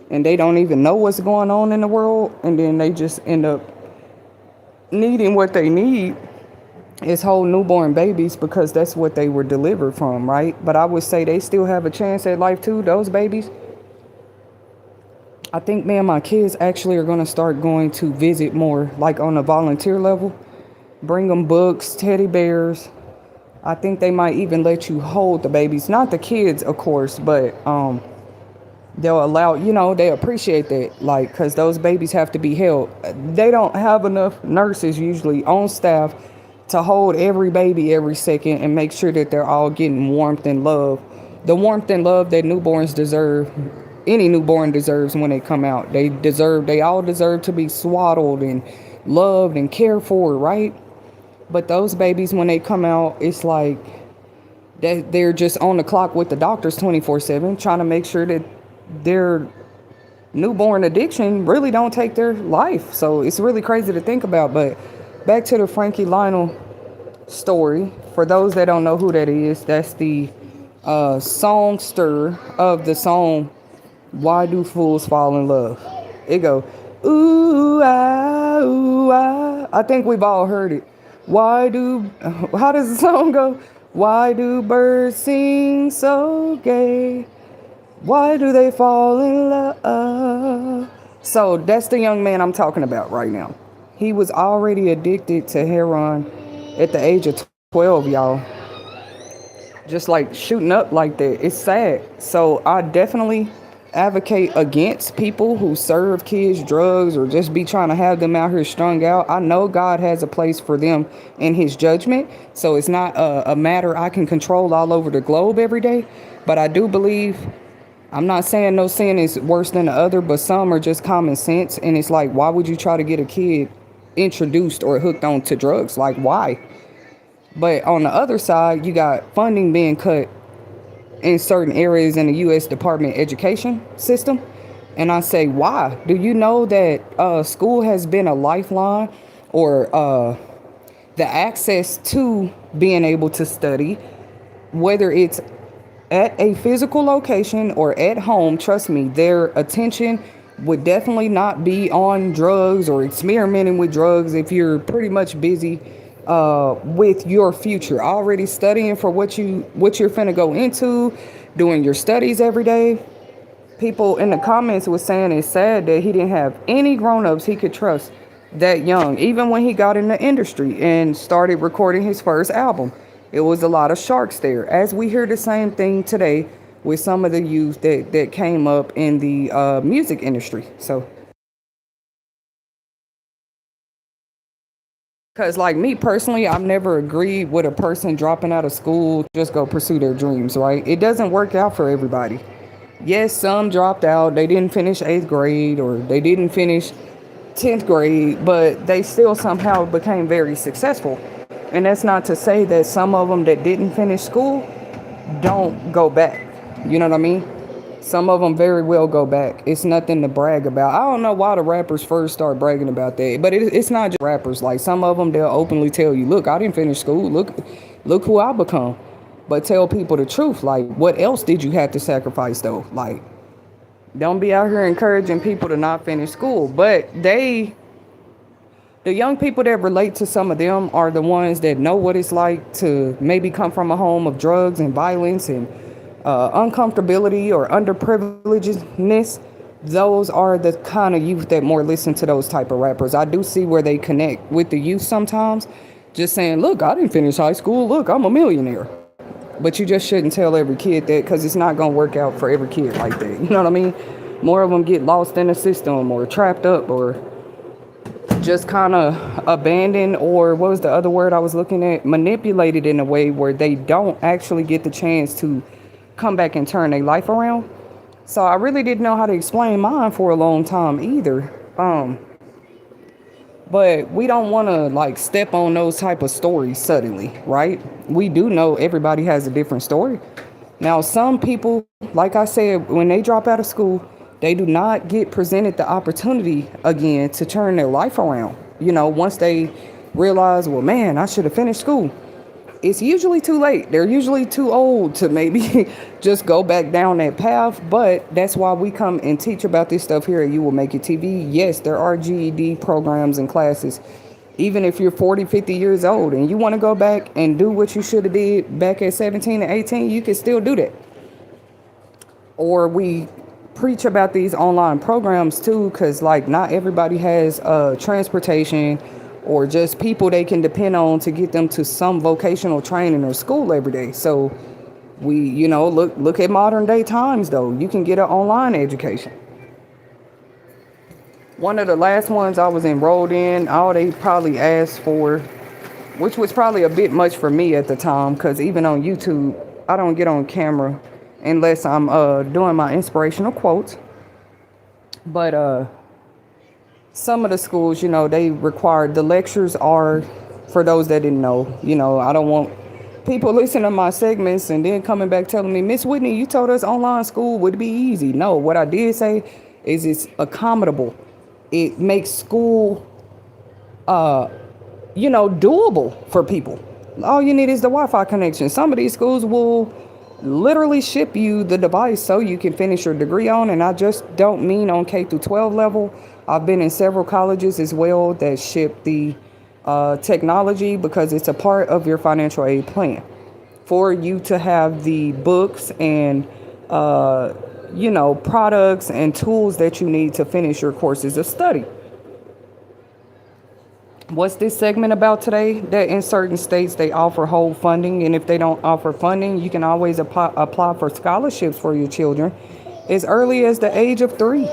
And they don't even know what's going on in the world. And then they just end up needing what they need is whole newborn babies because that's what they were delivered from, right? But I would say they still have a chance at life too, those babies. I think me and my kids actually are going to start going to visit more, like on a volunteer level. Bring them books, teddy bears. I think they might even let you hold the babies. Not the kids, of course, but they'll allow, they appreciate that, like, because those babies have to be held. They don't have enough nurses usually on staff to hold every baby every second and make sure that they're all getting warmth and love. The warmth and love that newborns deserve, any newborn deserves when they come out. They all deserve to be swaddled and loved and cared for, right? But those babies, when they come out, it's like they're just on the clock with the doctors 24/7, trying to make sure that their newborn addiction really don't take their life. So it's really crazy to think about. But back to the Frankie Lionel story. For those that don't know who that is, that's the songster of the song "Why Do Fools Fall in Love." It go, ooh ah ooh ah. I think we've all heard it. How does the song go? Why do birds sing so gay? Why do they fall in love? So that's the young man I'm talking about right now. He was already addicted to heroin at the age of 12, y'all. Just like shooting up like that. It's sad. So I definitely advocate against people who serve kids drugs or just be trying to have them out here strung out. I know God has a place for them in his judgment. So it's not a matter I can control all over the globe every day. But I do believe, I'm not saying no sin is worse than the other, but some are just common sense. And it's like, why would you try to get a kid introduced or hooked on to drugs? Like, why? But on the other side, you got funding being cut in certain areas in the U.S. Department of Education system. And I say, why? Do you know that school has been a lifeline or the access to being able to study, whether it's at a physical location or at home? Trust me, their attention would definitely not be on drugs or experimenting with drugs if you're pretty much busy with your future, already studying for what you're finna go into, doing your studies every day. People in the comments was saying it's sad that he didn't have any grown-ups he could trust that young, even when he got in the industry and started recording his first album. It was a lot of sharks there, as we hear the same thing today with some of the youth that came up in the music industry. So Because, like me personally, I've never agreed with a person dropping out of school just go pursue their dreams, right? It doesn't work out for everybody. Yes, some dropped out, they didn't finish eighth grade or they didn't finish 10th grade, but they still somehow became very successful. And that's not to say that some of them that didn't finish school don't go back. You know what I mean? Some of them very well go back. It's nothing to brag about. I don't know why the rappers first start bragging about that, but it's not just rappers. Like some of them, they'll openly tell you, "Look, I didn't finish school. Look who I become." But tell people the truth. Like, what else did you have to sacrifice though? Like, don't be out here encouraging people to not finish school. But the young people that relate to some of them are the ones that know what it's like to maybe come from a home of drugs and violence and uncomfortability or underprivilegedness. Those are the kind of youth that more listen to those type of rappers. I do see where they connect with the youth sometimes, just saying, "Look, I didn't finish high school. Look, I'm a millionaire." But you just shouldn't tell every kid that, because it's not going to work out for every kid like that. You know what I mean? More of them get lost in the system or trapped up or just kind of abandoned, or what was the other word I was looking at? Manipulated in a way where they don't actually get the chance to come back and turn their life around. So I really didn't know how to explain mine for a long time either. But we don't want to like step on those type of stories suddenly, right? We do know everybody has a different story. Now, some people, like I said, when they drop out of school, they do not get presented the opportunity again to turn their life around. You know, once they realize, well, man, I should have finished school. It's usually too late. They're usually too old to maybe just go back down that path. But that's why we come and teach about this stuff here at You Will Make It TV. Yes, there are GED programs and classes. Even if you're 40, 50 years old and you want to go back and do what you should have did back at 17 and 18, you can still do that. Or we preach about these online programs too, because like not everybody has transportation or just people they can depend on to get them to some vocational training or school every day. So we, look at modern day times though. You can get an online education. One of the last ones I was enrolled in, all they probably asked for, which was probably a bit much for me at the time, because even on YouTube, I don't get on camera unless I'm doing my inspirational quotes. But some of the schools, they require, the lectures are, for those that didn't know, I don't want people listening to my segments and then coming back telling me, "Miss Whitney, you told us online school would be easy." No, what I did say is it's accommodable. It makes school, doable for people. All you need is the Wi-Fi connection. Some of these schools will literally ship you the device so you can finish your degree on. And I just don't mean on K through 12 level. I've been in several colleges as well that ship the technology, because it's a part of your financial aid plan for you to have the books and products and tools that you need to finish your courses of study. What's this segment about today? That in certain states they offer whole funding, and if they don't offer funding, you can always apply for scholarships for your children as early as the age of 3.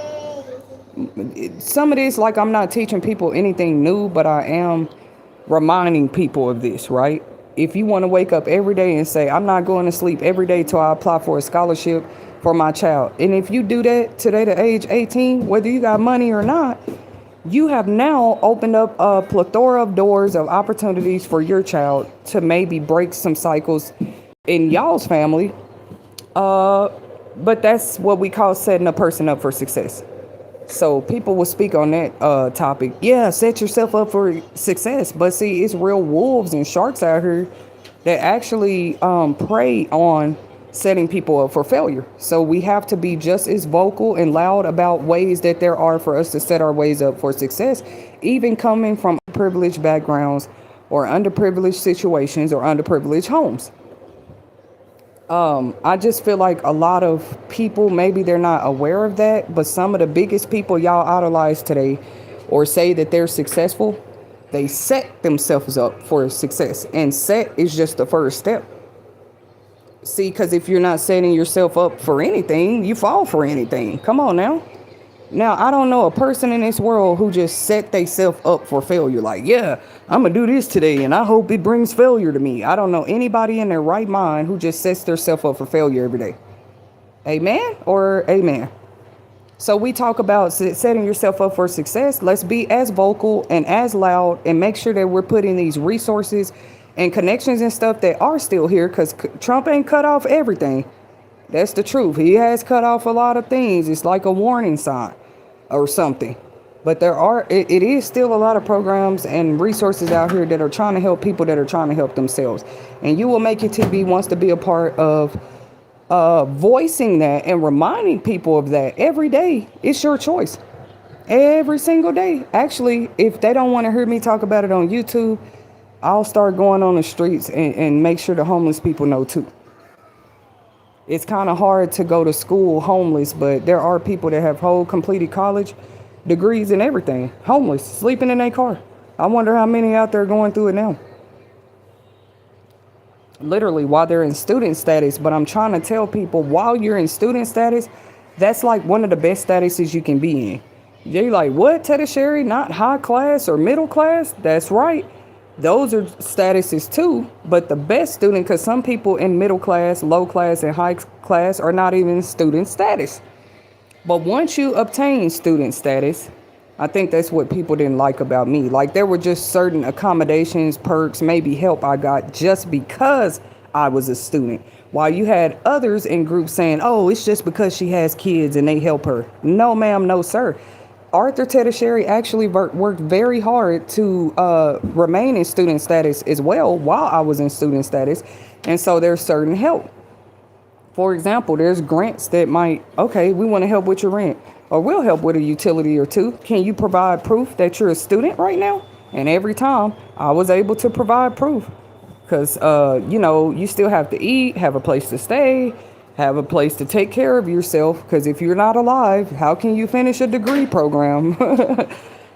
Some of this, like, I'm not teaching people anything new, but I am reminding people of this, right? If you want to wake up every day and say, "I'm not going to sleep every day till I apply for a scholarship for my child," and if you do that today to age 18, whether you got money or not, you have now opened up a plethora of doors of opportunities for your child to maybe break some cycles in y'all's family. But that's what we call setting a person up for success. So people will speak on that topic. Yeah, set yourself up for success. But see, it's real wolves and sharks out here that actually prey on setting people up for failure. So we have to be just as vocal and loud about ways that there are for us to set our ways up for success, even coming from privileged backgrounds or underprivileged situations or underprivileged homes. I just feel like a lot of people, maybe they're not aware of that, but some of the biggest people y'all idolize today or say that they're successful, they set themselves up for success. And set is just the first step. See, because if you're not setting yourself up for anything, you fall for anything. Come on now. Now, I don't know a person in this world who just set themselves up for failure. Like, yeah, I'm going to do this today and I hope it brings failure to me. I don't know anybody in their right mind who just sets themselves up for failure every day. Amen or amen. So we talk about setting yourself up for success. Let's be as vocal and as loud and make sure that we're putting these resources and connections and stuff that are still here, because Trump ain't cut off everything. That's the truth. He has cut off a lot of things. It's like a warning sign or something. But it is still a lot of programs and resources out here that are trying to help people that are trying to help themselves. And You Will Make It TV wants to be a part of voicing that and reminding people of that every day. It's your choice. Every single day. Actually, if they don't want to hear me talk about it on YouTube, I'll start going on the streets and make sure the homeless people know too. It's kind of hard to go to school homeless, but there are people that have whole completed college degrees and everything, homeless, sleeping in their car. I wonder how many out there going through it now. Literally while they're in student status. But I'm trying to tell people, while you're in student status, that's like one of the best statuses you can be in. You're like, what, Teddy Sherry? Not high class or middle class? That's right. Those are statuses too, but the best student, because some people in middle class, low class, and high class are not even student status. But once you obtain student status, I think that's what people didn't like about me. Like, there were just certain accommodations, perks, maybe help I got just because I was a student. While you had others in groups saying, oh, it's just because she has kids and they help her. No, ma'am, no, sir. Arthur Teddy Sherry actually worked very hard to remain in student status as well while I was in student status. And so there's certain help. For example, there's grants that might, okay, we want to help with your rent, or we'll help with a utility or two. Can you provide proof that you're a student right now? And every time I was able to provide proof, because, you still have to eat, have a place to stay, have a place to take care of yourself, because if you're not alive, how can you finish a degree program?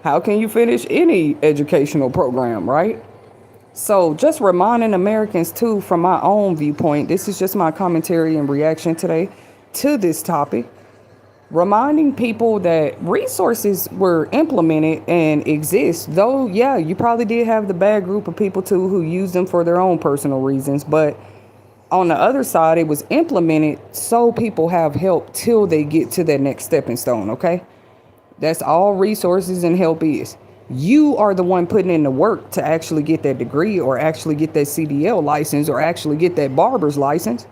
How can you finish any educational program, right? So just reminding Americans too, from my own viewpoint, this is just my commentary and reaction today to this topic, reminding people that resources were implemented and exist. Though, yeah, you probably did have the bad group of people too who used them for their own personal reasons, but on the other side, it was implemented so people have help till they get to that next stepping stone, okay? That's all resources and help is. You are the one putting in the work to actually get that degree or actually get that CDL license or actually get that barber's license.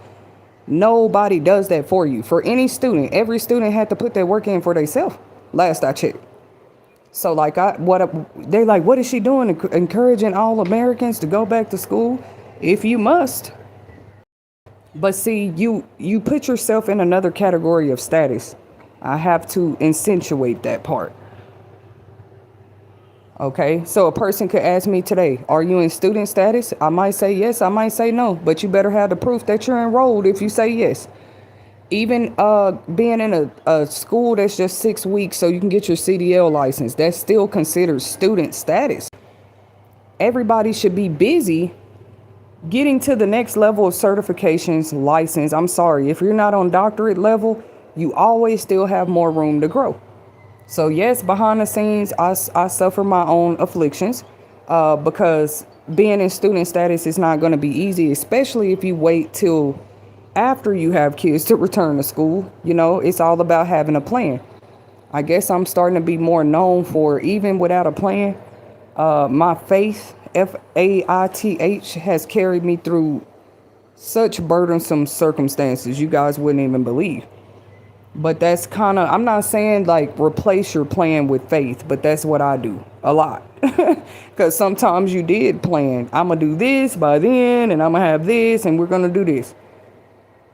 Nobody does that for you. For any student, every student had to put their work in for themselves, last I checked. So they're like, what is she doing? Encouraging all Americans to go back to school? If you must. But see, you put yourself in another category of status. I have to accentuate that part. Okay, so a person could ask me today, are you in student status? I might say yes, I might say no, but you better have the proof that you're enrolled if you say yes. Even being in a school that's just 6 weeks so you can get your CDL license, that's still considered student status. Everybody should be busy getting to the next level of certifications, license. I'm sorry, if you're not on doctorate level, you always still have more room to grow. So yes, behind the scenes, I suffer my own afflictions because being in student status is not going to be easy, especially if you wait till after you have kids to return to school. It's all about having a plan. I guess I'm starting to be more known for, even without a plan, my faith, faith, has carried me through such burdensome circumstances you guys wouldn't even believe. But that's kind of, I'm not saying like replace your plan with faith, but that's what I do a lot. Because sometimes you did plan, I'm going to do this by then, and I'm going to have this, and we're going to do this.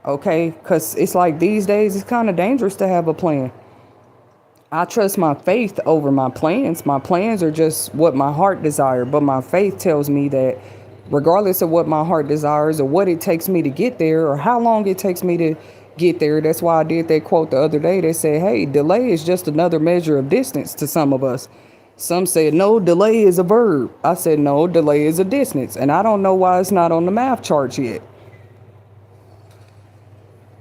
Okay, because it's like these days it's kind of dangerous to have a plan. I trust my faith over my plans. My plans are just what my heart desires, but my faith tells me that regardless of what my heart desires or what it takes me to get there or how long it takes me to get there. That's why I did that quote the other day. They said, hey, delay is just another measure of distance to some of us. Some said, no, delay is a verb. I said, no, delay is a distance. And I don't know why it's not on the math charts yet.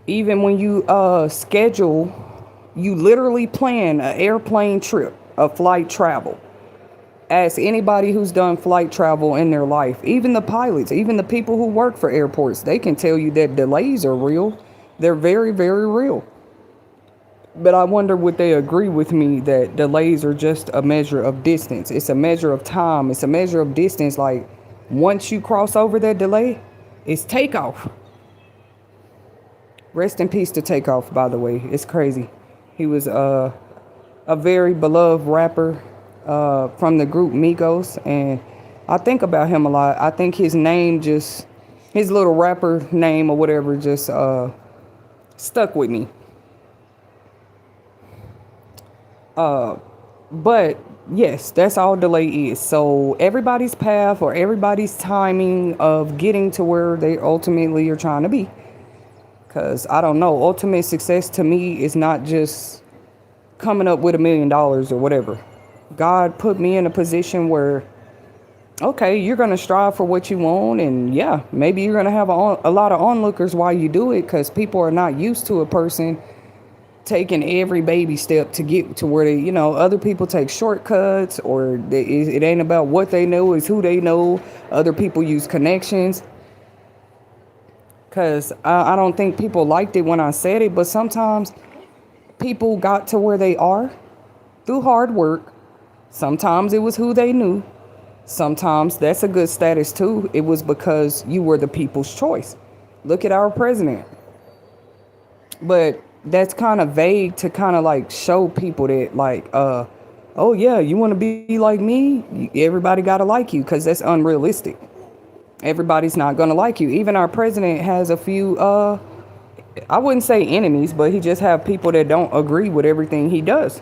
Even when you schedule You literally plan an airplane trip, a flight travel. Ask anybody who's done flight travel in their life, even the pilots, even the people who work for airports, they can tell you that delays are real. They're very, very real. But I wonder would they agree with me that delays are just a measure of distance? It's a measure of time. It's a measure of distance. Like once you cross over that delay, it's takeoff. Rest in peace to Takeoff, by the way. It's crazy. He was a very beloved rapper from the group Migos, and I think about him a lot. I think his name just, his little rapper name or whatever just stuck with me. But yes, that's all delay is. So everybody's path or everybody's timing of getting to where they ultimately are trying to be. Because I don't know, ultimate success to me is not just coming up with $1 million or whatever. God put me in a position where, okay, you're going to strive for what you want. And yeah, maybe you're going to have a lot of onlookers while you do it, because people are not used to a person taking every baby step to get to where they, other people take shortcuts, or it ain't about what they know, it's who they know. Other people use connections. Because I don't think people liked it when I said it, but sometimes people got to where they are through hard work. Sometimes it was who they knew. Sometimes that's a good status too. It was because you were the people's choice. Look at our president. But that's kind of vague to kind of like show people that like, oh yeah, you want to be like me? Everybody got to like you, because that's unrealistic. Everybody's not going to like you. Even our president has a few, I wouldn't say enemies, but he just have people that don't agree with everything he does.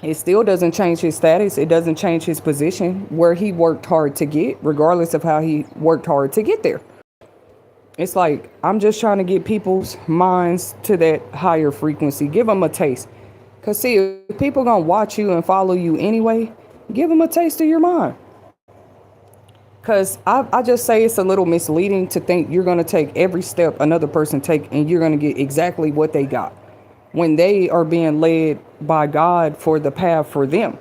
It still doesn't change his status. It doesn't change his position where he worked hard to get, regardless of how he worked hard to get there. It's like, I'm just trying to get people's minds to that higher frequency. Give them a taste. Because see, if people going to watch you and follow you anyway, give them a taste of your mind. Because I just say it's a little misleading to think you're going to take every step another person take and you're going to get exactly what they got, when they are being led by God for the path for them. You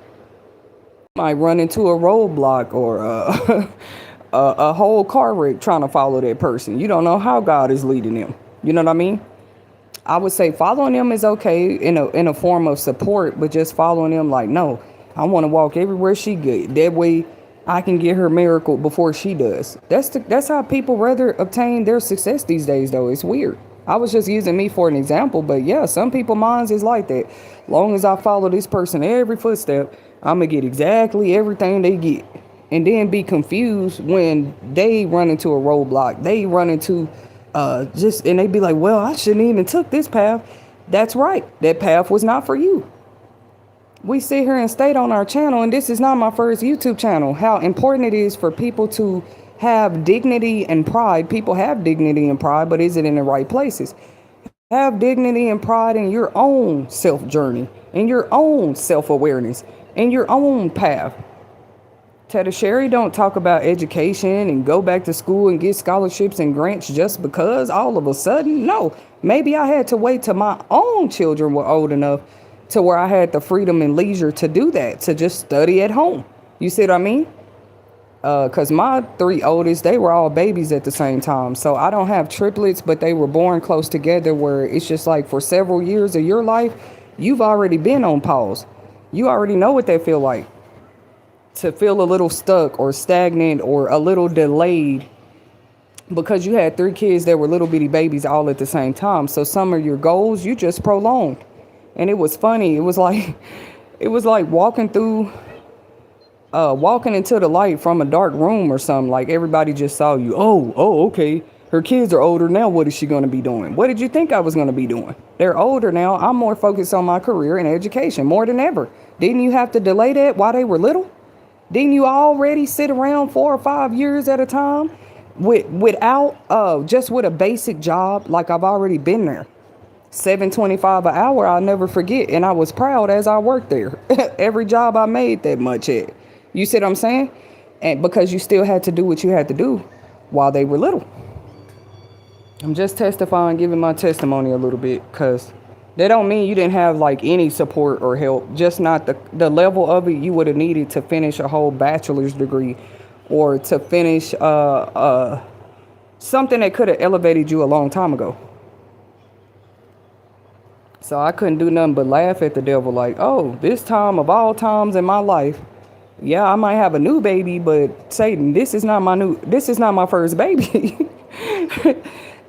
might run into a roadblock or a whole car wreck trying to follow that person. You don't know how God is leading them. You know what I mean? I would say following them is okay in a form of support, but just following them like, no, I want to walk everywhere she goes. That way I can get her miracle before she does. That's how people rather obtain their success these days, though. It's weird. I was just using me for an example, but yeah, some people's minds is like that. Long as I follow this person every footstep, I'm going to get exactly everything they get. And then be confused when they run into a roadblock. They run into and they be like, well, I shouldn't even took this path. That's right. That path was not for you. We sit here and state on our channel, and this is not my first YouTube channel, how important it is for people to have dignity and pride. People have dignity and pride, but is it in the right places? Have dignity and pride in your own self-journey, in your own self-awareness, in your own path. Teddy Sherry don't talk about education and go back to school and get scholarships and grants just because all of a sudden. No, maybe I had to wait till my own children were old enough to where I had the freedom and leisure to do that, to just study at home. You see what I mean? Because my 3 oldest, they were all babies at the same time. So I don't have triplets, but they were born close together, where it's just like for several years of your life, you've already been on pause. You already know what they feel like. To feel a little stuck or stagnant or a little delayed because you had 3 kids that were little bitty babies all at the same time. So some of your goals you just prolonged. And it was funny. It was like walking into the light from a dark room or something. Like everybody just saw you. Oh, okay. Her kids are older now. What is she going to be doing? What did you think I was going to be doing? They're older now. I'm more focused on my career and education more than ever. Didn't you have to delay that while they were little? Didn't you already sit around 4 or 5 years at a time without just with a basic job? Like I've already been there. $7.25 an hour, I'll never forget. And I was proud as I worked there. Every job I made that much at. You see what I'm saying? And because you still had to do what you had to do while they were little. I'm just testifying, giving my testimony a little bit, because That don't mean you didn't have like any support or help, just not the level of it you would have needed to finish a whole bachelor's degree, or to finish something that could have elevated you a long time ago. So I couldn't do nothing but laugh at the devil like, oh, this time of all times in my life, yeah, I might have a new baby, but Satan, this is not my first baby.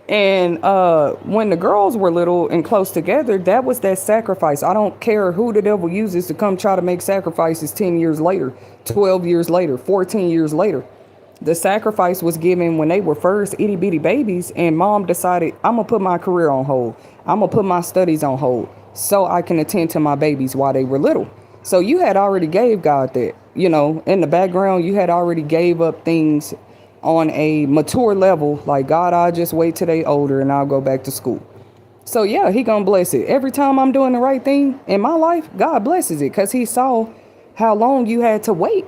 And when the girls were little and close together, that was that sacrifice. I don't care who the devil uses to come try to make sacrifices 10 years later, 12 years later, 14 years later. The sacrifice was given when they were first itty bitty babies, and mom decided, I'm going to put my career on hold. I'm going to put my studies on hold so I can attend to my babies while they were little. So you had already gave God that, in the background, you had already gave up things on a mature level. Like, God, I'll just wait till they older and I'll go back to school. So yeah, he gonna bless it. Every time I'm doing the right thing in my life, God blesses it because he saw how long you had to wait.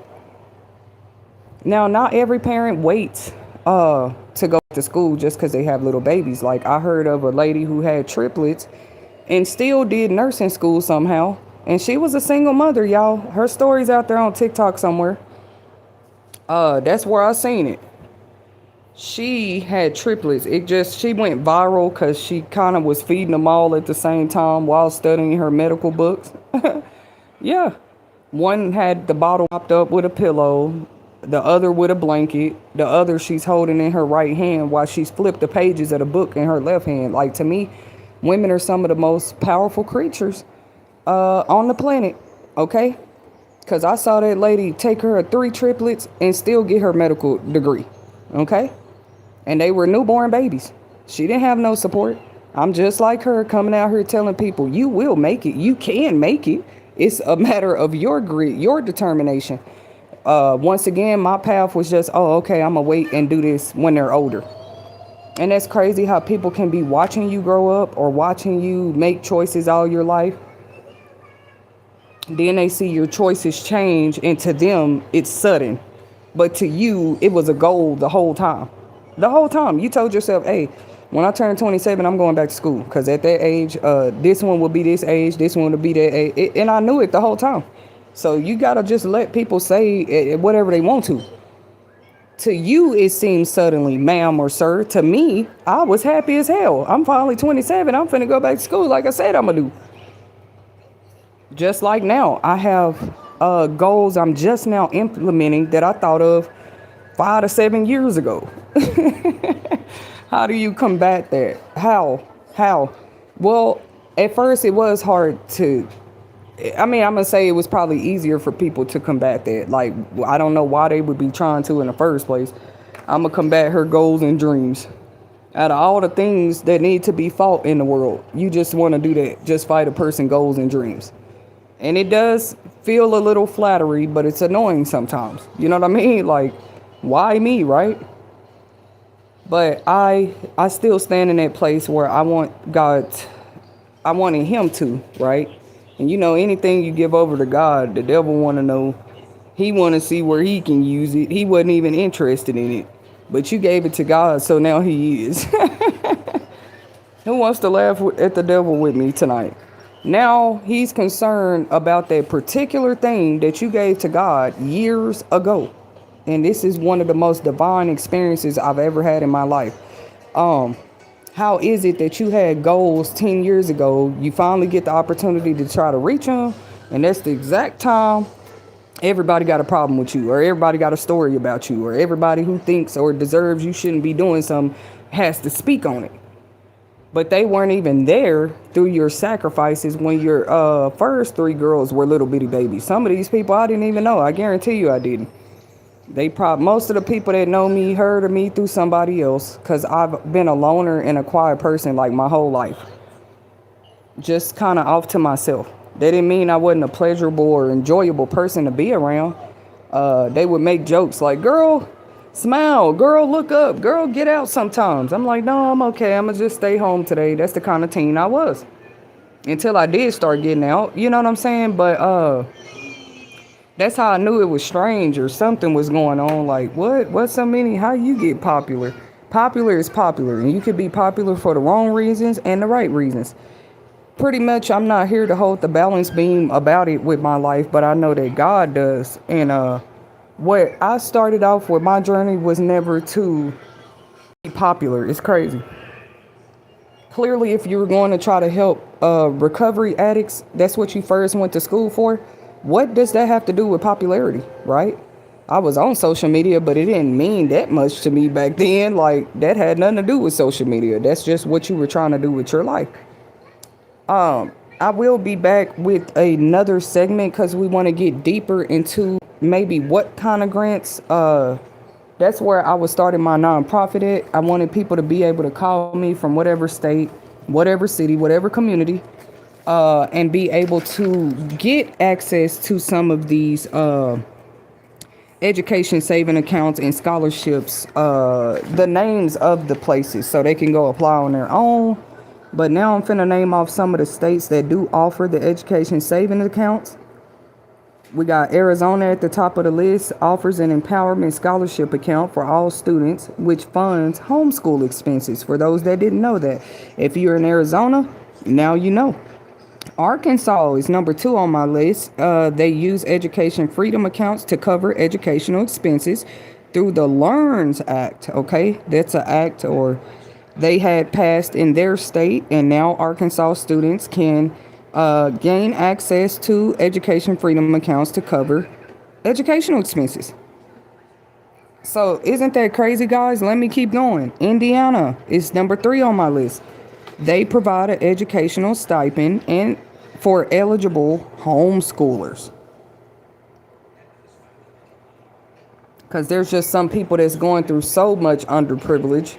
Now, not every parent waits to go to school just because they have little babies. Like, I heard of a lady who had triplets and still did nursing school somehow. And she was a single mother, y'all. Her story's out there on TikTok somewhere. That's where I seen it. She had triplets. She went viral because she kind of was feeding them all at the same time while studying her medical books. Yeah. One had the bottle propped up with a pillow, the other with a blanket, the other she's holding in her right hand while she's flipped the pages of the book in her left hand. Like, to me, women are some of the most powerful creatures on the planet, okay? Because I saw that lady take her 3 triplets and still get her medical degree, okay? And they were newborn babies. She didn't have no support. I'm just like her, coming out here telling people, you will make it. You can make it. It's a matter of your grit, your determination. Once again, my path was just, oh, okay, I'm going to wait and do this when they're older. And that's crazy how people can be watching you grow up or watching you make choices all your life. Then they see your choices change, and to them, it's sudden. But to you, it was a goal the whole time. The whole time. You told yourself, hey, when I turn 27, I'm going back to school. Because at that age, this one will be this age, this one will be that age. And I knew it the whole time. So you got to just let people say whatever they want to. To you, it seems suddenly, ma'am or sir. To me, I was happy as hell. I'm finally 27. I'm finna go back to school like I said I'm going to do. Just like now, I have goals I'm just now implementing that I thought of 5 to 7 years ago. How do you combat that? How? Well, at first it was hard to, I'm going to say it was probably easier for people to combat that. Like, I don't know why they would be trying to in the first place. I'm going to combat her goals and dreams. Out of all the things that need to be fought in the world, you just want to do that. Just fight a person's goals and dreams. And it does feel a little flattery, but it's annoying sometimes. You know what I mean? Like, why me, right? But I still stand in that place where I wanted him to, right? And anything you give over to God, the devil want to know. He want to see where he can use it. He wasn't even interested in it. But you gave it to God, so now he is. Who wants to laugh at the devil with me tonight? Now he's concerned about that particular thing that you gave to God years ago. And this is one of the most divine experiences I've ever had in my life. How is it that you had goals 10 years ago? You finally get the opportunity to try to reach them. And that's the exact time everybody got a problem with you, or everybody got a story about you, or everybody who thinks or deserves you shouldn't be doing something has to speak on it. But they weren't even there through your sacrifices when your first 3 girls were little bitty babies. Some of these people I didn't even know. I guarantee you I didn't. Most of the people that know me heard of me through somebody else, because I've been a loner and a quiet person like my whole life. Just kind of off to myself. That didn't mean I wasn't a pleasurable or enjoyable person to be around. They would make jokes like, girl, smile, girl, look up, girl, get out sometimes. I'm like, no, I'm okay. I'm going to just stay home today. That's the kind of teen I was. Until I did start getting out. You know what I'm saying? But that's how I knew it was strange or something was going on. Like, what's so many? How you get popular? Popular is popular. And you could be popular for the wrong reasons and the right reasons. pretty much I'm not here to hold the balance beam about it with my life, but I know that God does. And what I started off with my journey was never to be popular. It's crazy. Clearly, if you were going to try to help recovery addicts, that's what you first went to school for. What does that have to do with popularity, right? I was on social media, but it didn't mean that much to me back then. Like, that had nothing to do with social media. That's just what you were trying to do with your life. I will be back with another segment because we want to get deeper into maybe what kind of grants. That's where I was starting my nonprofit at. I wanted people to be able to call me from whatever state, whatever city, whatever community, and be able to get access to some of these education saving accounts and scholarships, the names of the places so they can go apply on their own. But now I'm finna name off some of the states that do offer the education saving accounts. We got Arizona at the top of the list, offers an empowerment scholarship account for all students, which funds homeschool expenses. For those that didn't know that, if you're in Arizona, now you know. Arkansas is number 2 on my list. They use education freedom accounts to cover educational expenses through the LEARNS Act. Okay, that's an act or they had passed in their state, and now Arkansas students can gain access to education freedom accounts to cover educational expenses. So isn't that crazy, guys? Let me keep going. Indiana is number 3 on my list. They provide an educational stipend and for eligible homeschoolers. Because there's just some people that's going through so much underprivilege,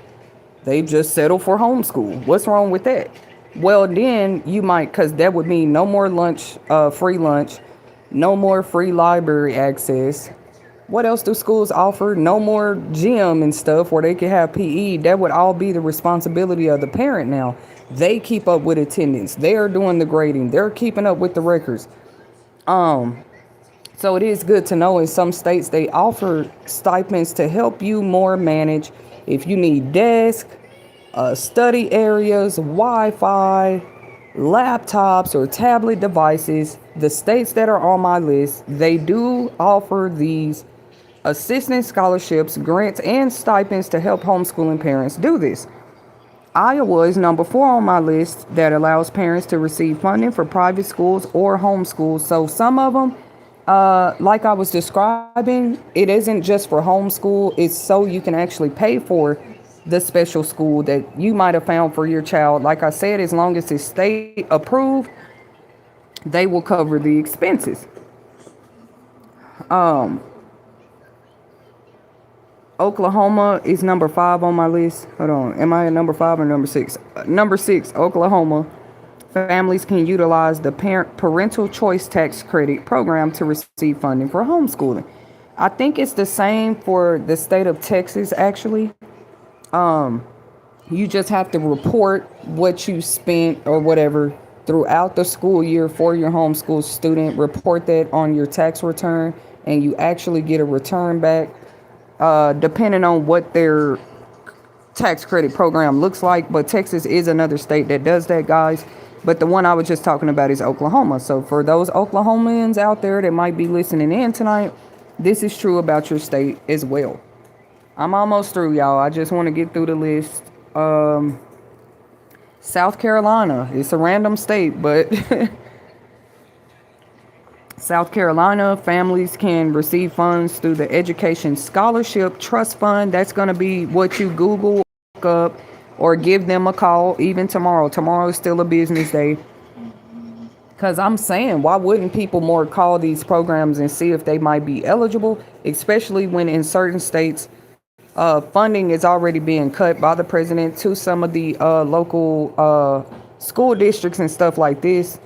they just settle for homeschool. What's wrong with that? Well, then you might, because that would mean no more lunch, free lunch, no more free library access. What else do schools offer? No more gym and stuff where they can have PE. That would all be the responsibility of the parent now. They keep up with attendance. They are doing the grading. They're keeping up with the records. So it is good to know in some states they offer stipends to help you more manage if you need desk, study areas, Wi-Fi, laptops, or tablet devices. The states that are on my list, they do offer these assistance scholarships, grants, and stipends to help homeschooling parents do this. Iowa is number 4 on my list that allows parents to receive funding for private schools or homeschools. So some of them, like I was describing, it isn't just for homeschool. It's so you can actually pay for the special school that you might have found for your child. Like I said, as long as it's state approved, they will cover the expenses. Oklahoma is number 5 on my list. Hold on. Am I at number 5 or number 6? Number 6, Oklahoma. Families can utilize the parental choice tax credit program to receive funding for homeschooling. I think it's the same for the state of Texas, actually. You just have to report what you spent or whatever throughout the school year for your homeschool student. Report that on your tax return, and you actually get a return back. Depending on what their tax credit program looks like. But Texas is another state that does that, guys. But the one I was just talking about is Oklahoma. So for those Oklahomans out there that might be listening in tonight, this is true about your state as well. I'm almost through, y'all. I just want to get through the list. South Carolina. It's a random state, but South Carolina families can receive funds through the Education Scholarship Trust Fund. That's going to be what you Google, look up, or give them a call even tomorrow. Tomorrow is still a business day. Because I'm saying, why wouldn't people more call these programs and see if they might be eligible, especially when in certain states, funding is already being cut by the president to some of the local school districts and stuff like this.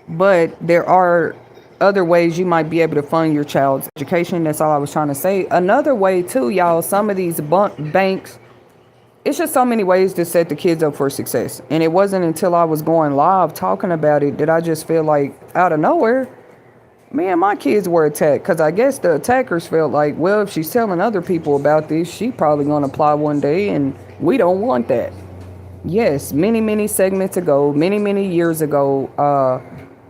But there are other ways you might be able to fund your child's education. That's all I was trying to say. Another way too, y'all, some of these banks, it's just so many ways to set the kids up for success. And it wasn't until I was going live talking about it that I just feel like out of nowhere, me and my kids were attacked. Because I guess the attackers felt like, well, if she's telling other people about this, she probably going to apply one day, and we don't want that. Yes, many segments ago, many years ago,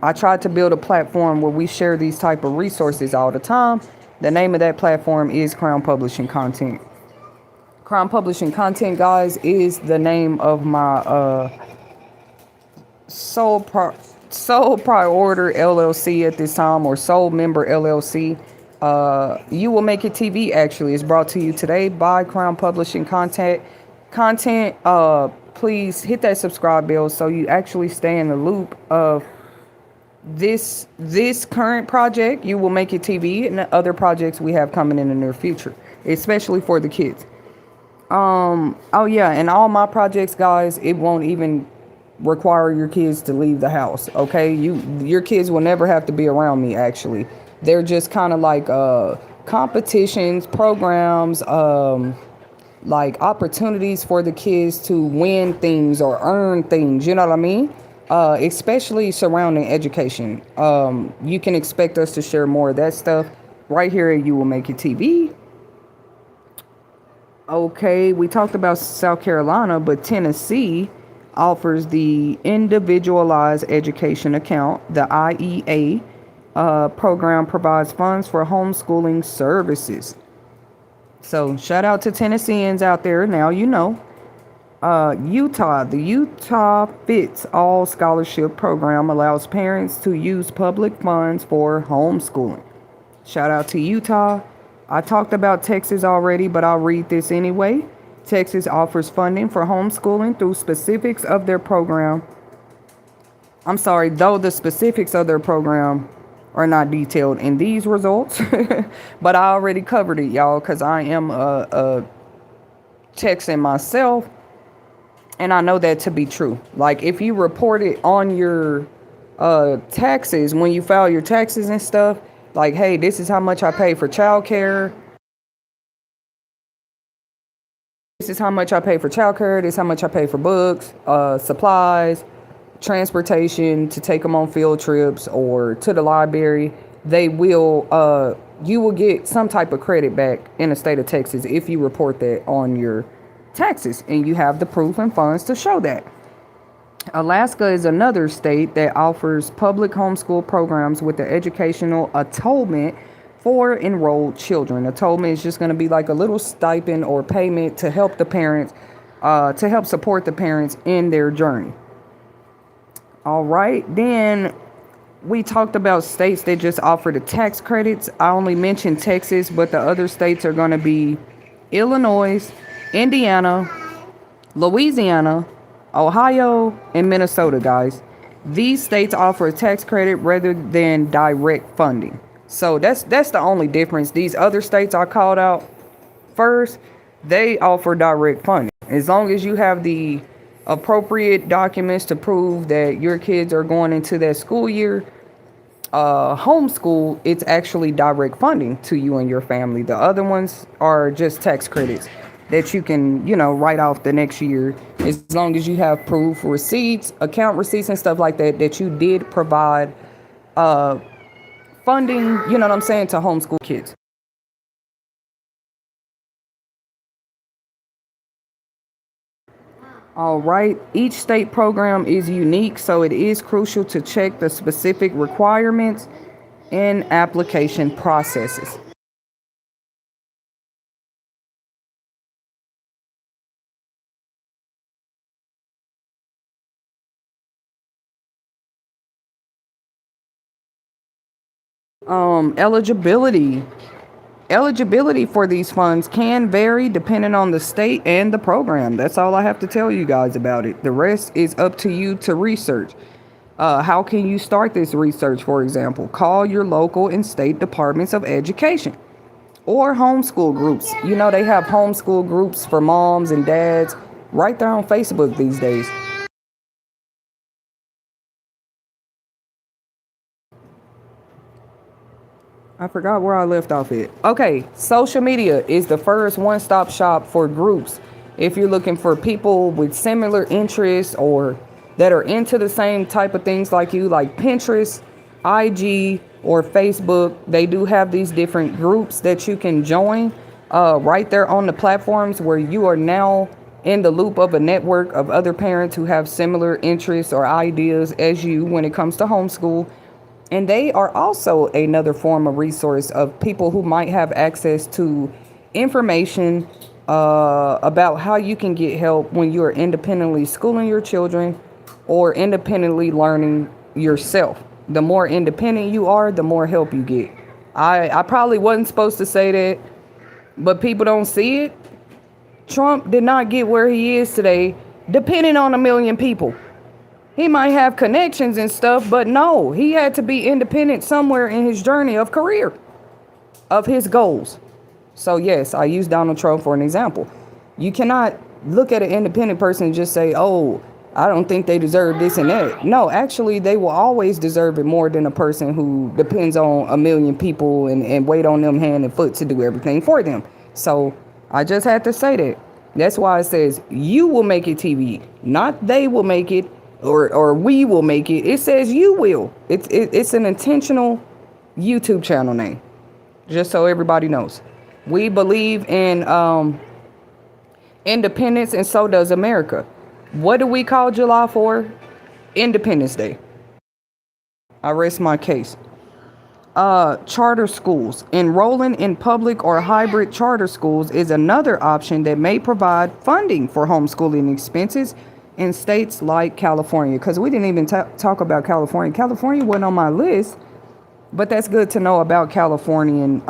I tried to build a platform where we share these type of resources all the time. The name of that platform is Crown Publishing Content. Crown Publishing Content, guys, is the name of my sole pro- sole proprietor LLC at this time, or sole member LLC. You Will Make It TV actually is brought to you today by Crown Publishing Content. Please hit that subscribe bell so you actually stay in the loop of this current project, You Will Make It TV, and the other projects we have coming in the near future, especially for the kids. Oh yeah, and all my projects, guys, it won't even require your kids to leave the house. Okay, your kids will never have to be around me. Actually, they're just kind of like competitions, programs, like opportunities for the kids to win things or earn things. You know what I mean? Especially surrounding education. You can expect us to share more of that stuff right here at You Will Make It TV. Okay, we talked about South Carolina, but Tennessee offers the Individualized Education Account, the IEA program provides funds for homeschooling services. So shout out to Tennesseans out there. Now you know. Utah, the Utah Fits All Scholarship Program allows parents to use public funds for homeschooling. Shout out to Utah. I talked about Texas already, but I'll read this anyway. Texas offers funding for homeschooling through specifics of their program. I'm sorry, though the specifics of their program are not detailed in these results, but I already covered it, y'all, because I am a Texan myself, and I know that to be true. Like, if you report it on your taxes, when you file your taxes and stuff, like, hey, this is how much I pay for childcare. This is how much I pay for childcare. This is how much I pay for books, supplies, transportation to take them on field trips or to the library. They will, you will get some type of credit back in the state of Texas if you report that on your taxes and you have the proof and funds to show that. Alaska is another state that offers public homeschool programs with the educational atonement for enrolled children. Atonement is just going to be like a little stipend or payment to help the parents, to help support the parents in their journey. All right, then we talked about states that just offer the tax credits. I only mentioned Texas, but the other states are going to be Illinois, Indiana, Louisiana, Ohio, and Minnesota, guys. These states offer a tax credit rather than direct funding. So that's the only difference. These other states I called out first, they offer direct funding. As long as you have the appropriate documents to prove that your kids are going into that school year, homeschool, it's actually direct funding to you and your family. The other ones are just tax credits that you can, write off the next year, as long as you have proof, receipts, account receipts and stuff like that, that you did provide funding, you know what I'm saying, to homeschool kids. All right, each state program is unique, so it is crucial to check the specific requirements and application processes. Eligibility. Eligibility for these funds can vary depending on the state and the program. That's all I have to tell you guys about it. The rest is up to you to research. How can you start this research, for example? Call your local and state departments of education or homeschool groups. They have homeschool groups for moms and dads right there on Facebook these days. I forgot where I left off at. Okay, social media is the first one-stop shop for groups. If you're looking for people with similar interests or that are into the same type of things like you, like Pinterest, IG, or Facebook, they do have these different groups that you can join right there on the platforms where you are now in the loop of a network of other parents who have similar interests or ideas as you when it comes to homeschool. And they are also another form of resource of people who might have access to information about how you can get help when you are independently schooling your children or independently learning yourself. The more independent you are, the more help you get. I probably wasn't supposed to say that, but people don't see it. Trump did not get where he is today depending on a million people. He might have connections and stuff, but no, he had to be independent somewhere in his journey of career, of his goals. So yes, I use Donald Trump for an example. You cannot look at an independent person and just say, oh, I don't think they deserve this and that. No, actually, they will always deserve it more than a person who depends on a million people and wait on them hand and foot to do everything for them. So I just had to say that. That's why it says you will make it TV, not they will make it or we will make it. It says you will. It's an intentional YouTube channel name, just so everybody knows. We believe in independence, and so does America. What do we call July 4th? Independence Day. I rest my case. Charter schools. Enrolling in public or hybrid charter schools is another option that may provide funding for homeschooling expenses in states like California. Because we didn't even talk about California. California wasn't on my list, but that's good to know about Californian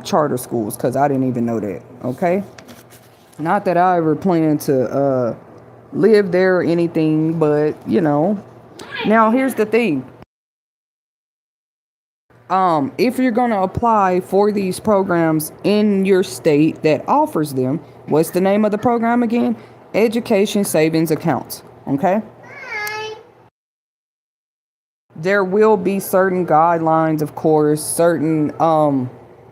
charter schools, because I didn't even know that. Okay, not that I ever plan to live there or anything, but you know. Now here's the thing. If you're going to apply for these programs in your state that offers them, what's the name of the program again? Education Savings Accounts. Okay. There will be certain guidelines, of course, certain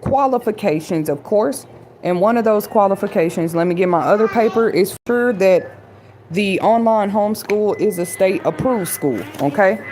qualifications, of course. And one of those qualifications, let me get my other paper, is sure that the online homeschool is a state approved school. Okay.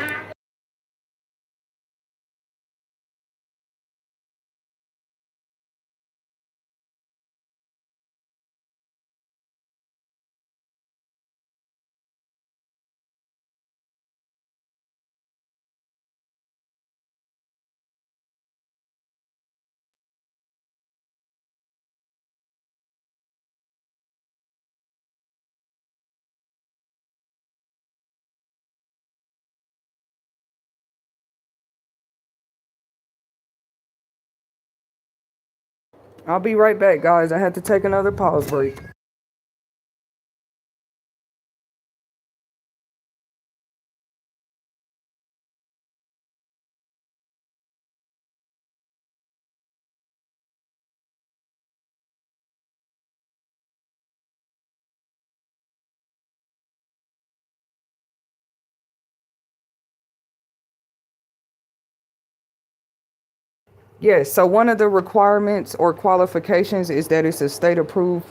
I'll be right back, guys. I had to take another pause break. Yes, so one of the requirements or qualifications is that it's a state approved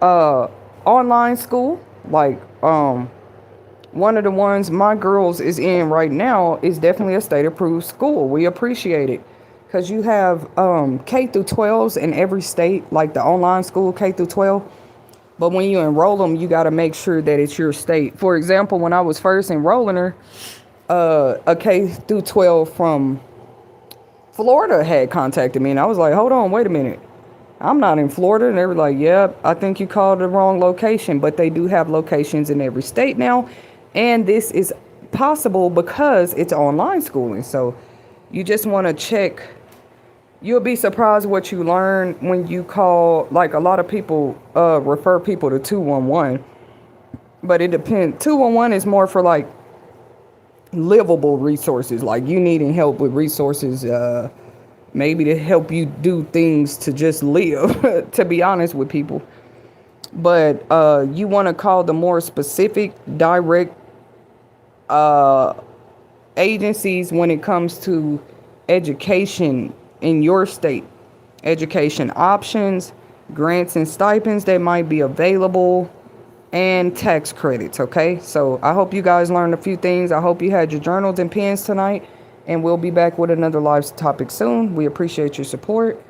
uh online school. Like one of the ones my girls is in right now is definitely a state approved school. We appreciate it because you have K through 12s in every state, like the online school K through 12. But when you enroll them, you got to make sure that it's your state. For example, when I was first enrolling her, a K through 12 from Florida had contacted me, and I was like, hold on, wait a minute. I'm not in Florida. And they were like, yep, I think you called the wrong location. But they do have locations in every state now. And this is possible because it's online schooling. So you just want to check. You'll be surprised what you learn when you call. Like a lot of people refer people to 211. But it depends. 211 is more for like livable resources, like you needing help with resources, maybe to help you do things to just live, to be honest with people. But you want to call the more specific, direct agencies when it comes to education in your state, education options, grants and stipends that might be available, and tax credits. Okay, so I hope you guys learned a few things. I hope you had your journals and pens tonight, and we'll be back with another live topic soon. We appreciate your support.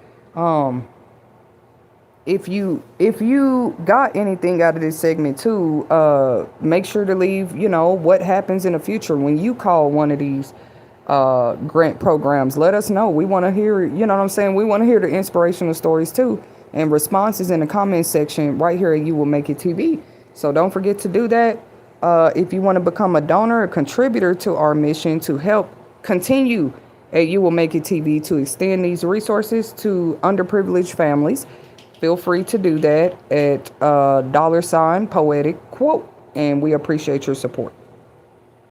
if you got anything out of this segment too, make sure to leave, what happens in the future when you call one of these grant programs. Let us know. We want to hear, you know what I'm saying? We want to hear the inspirational stories too, and responses in the comment section right here at You Will Make It TV. So don't forget to do that. If you want to become a donor or contributor to our mission to help continue at You Will Make It TV to extend these resources to underprivileged families, feel free to do that at $poetic quote. And we appreciate your support.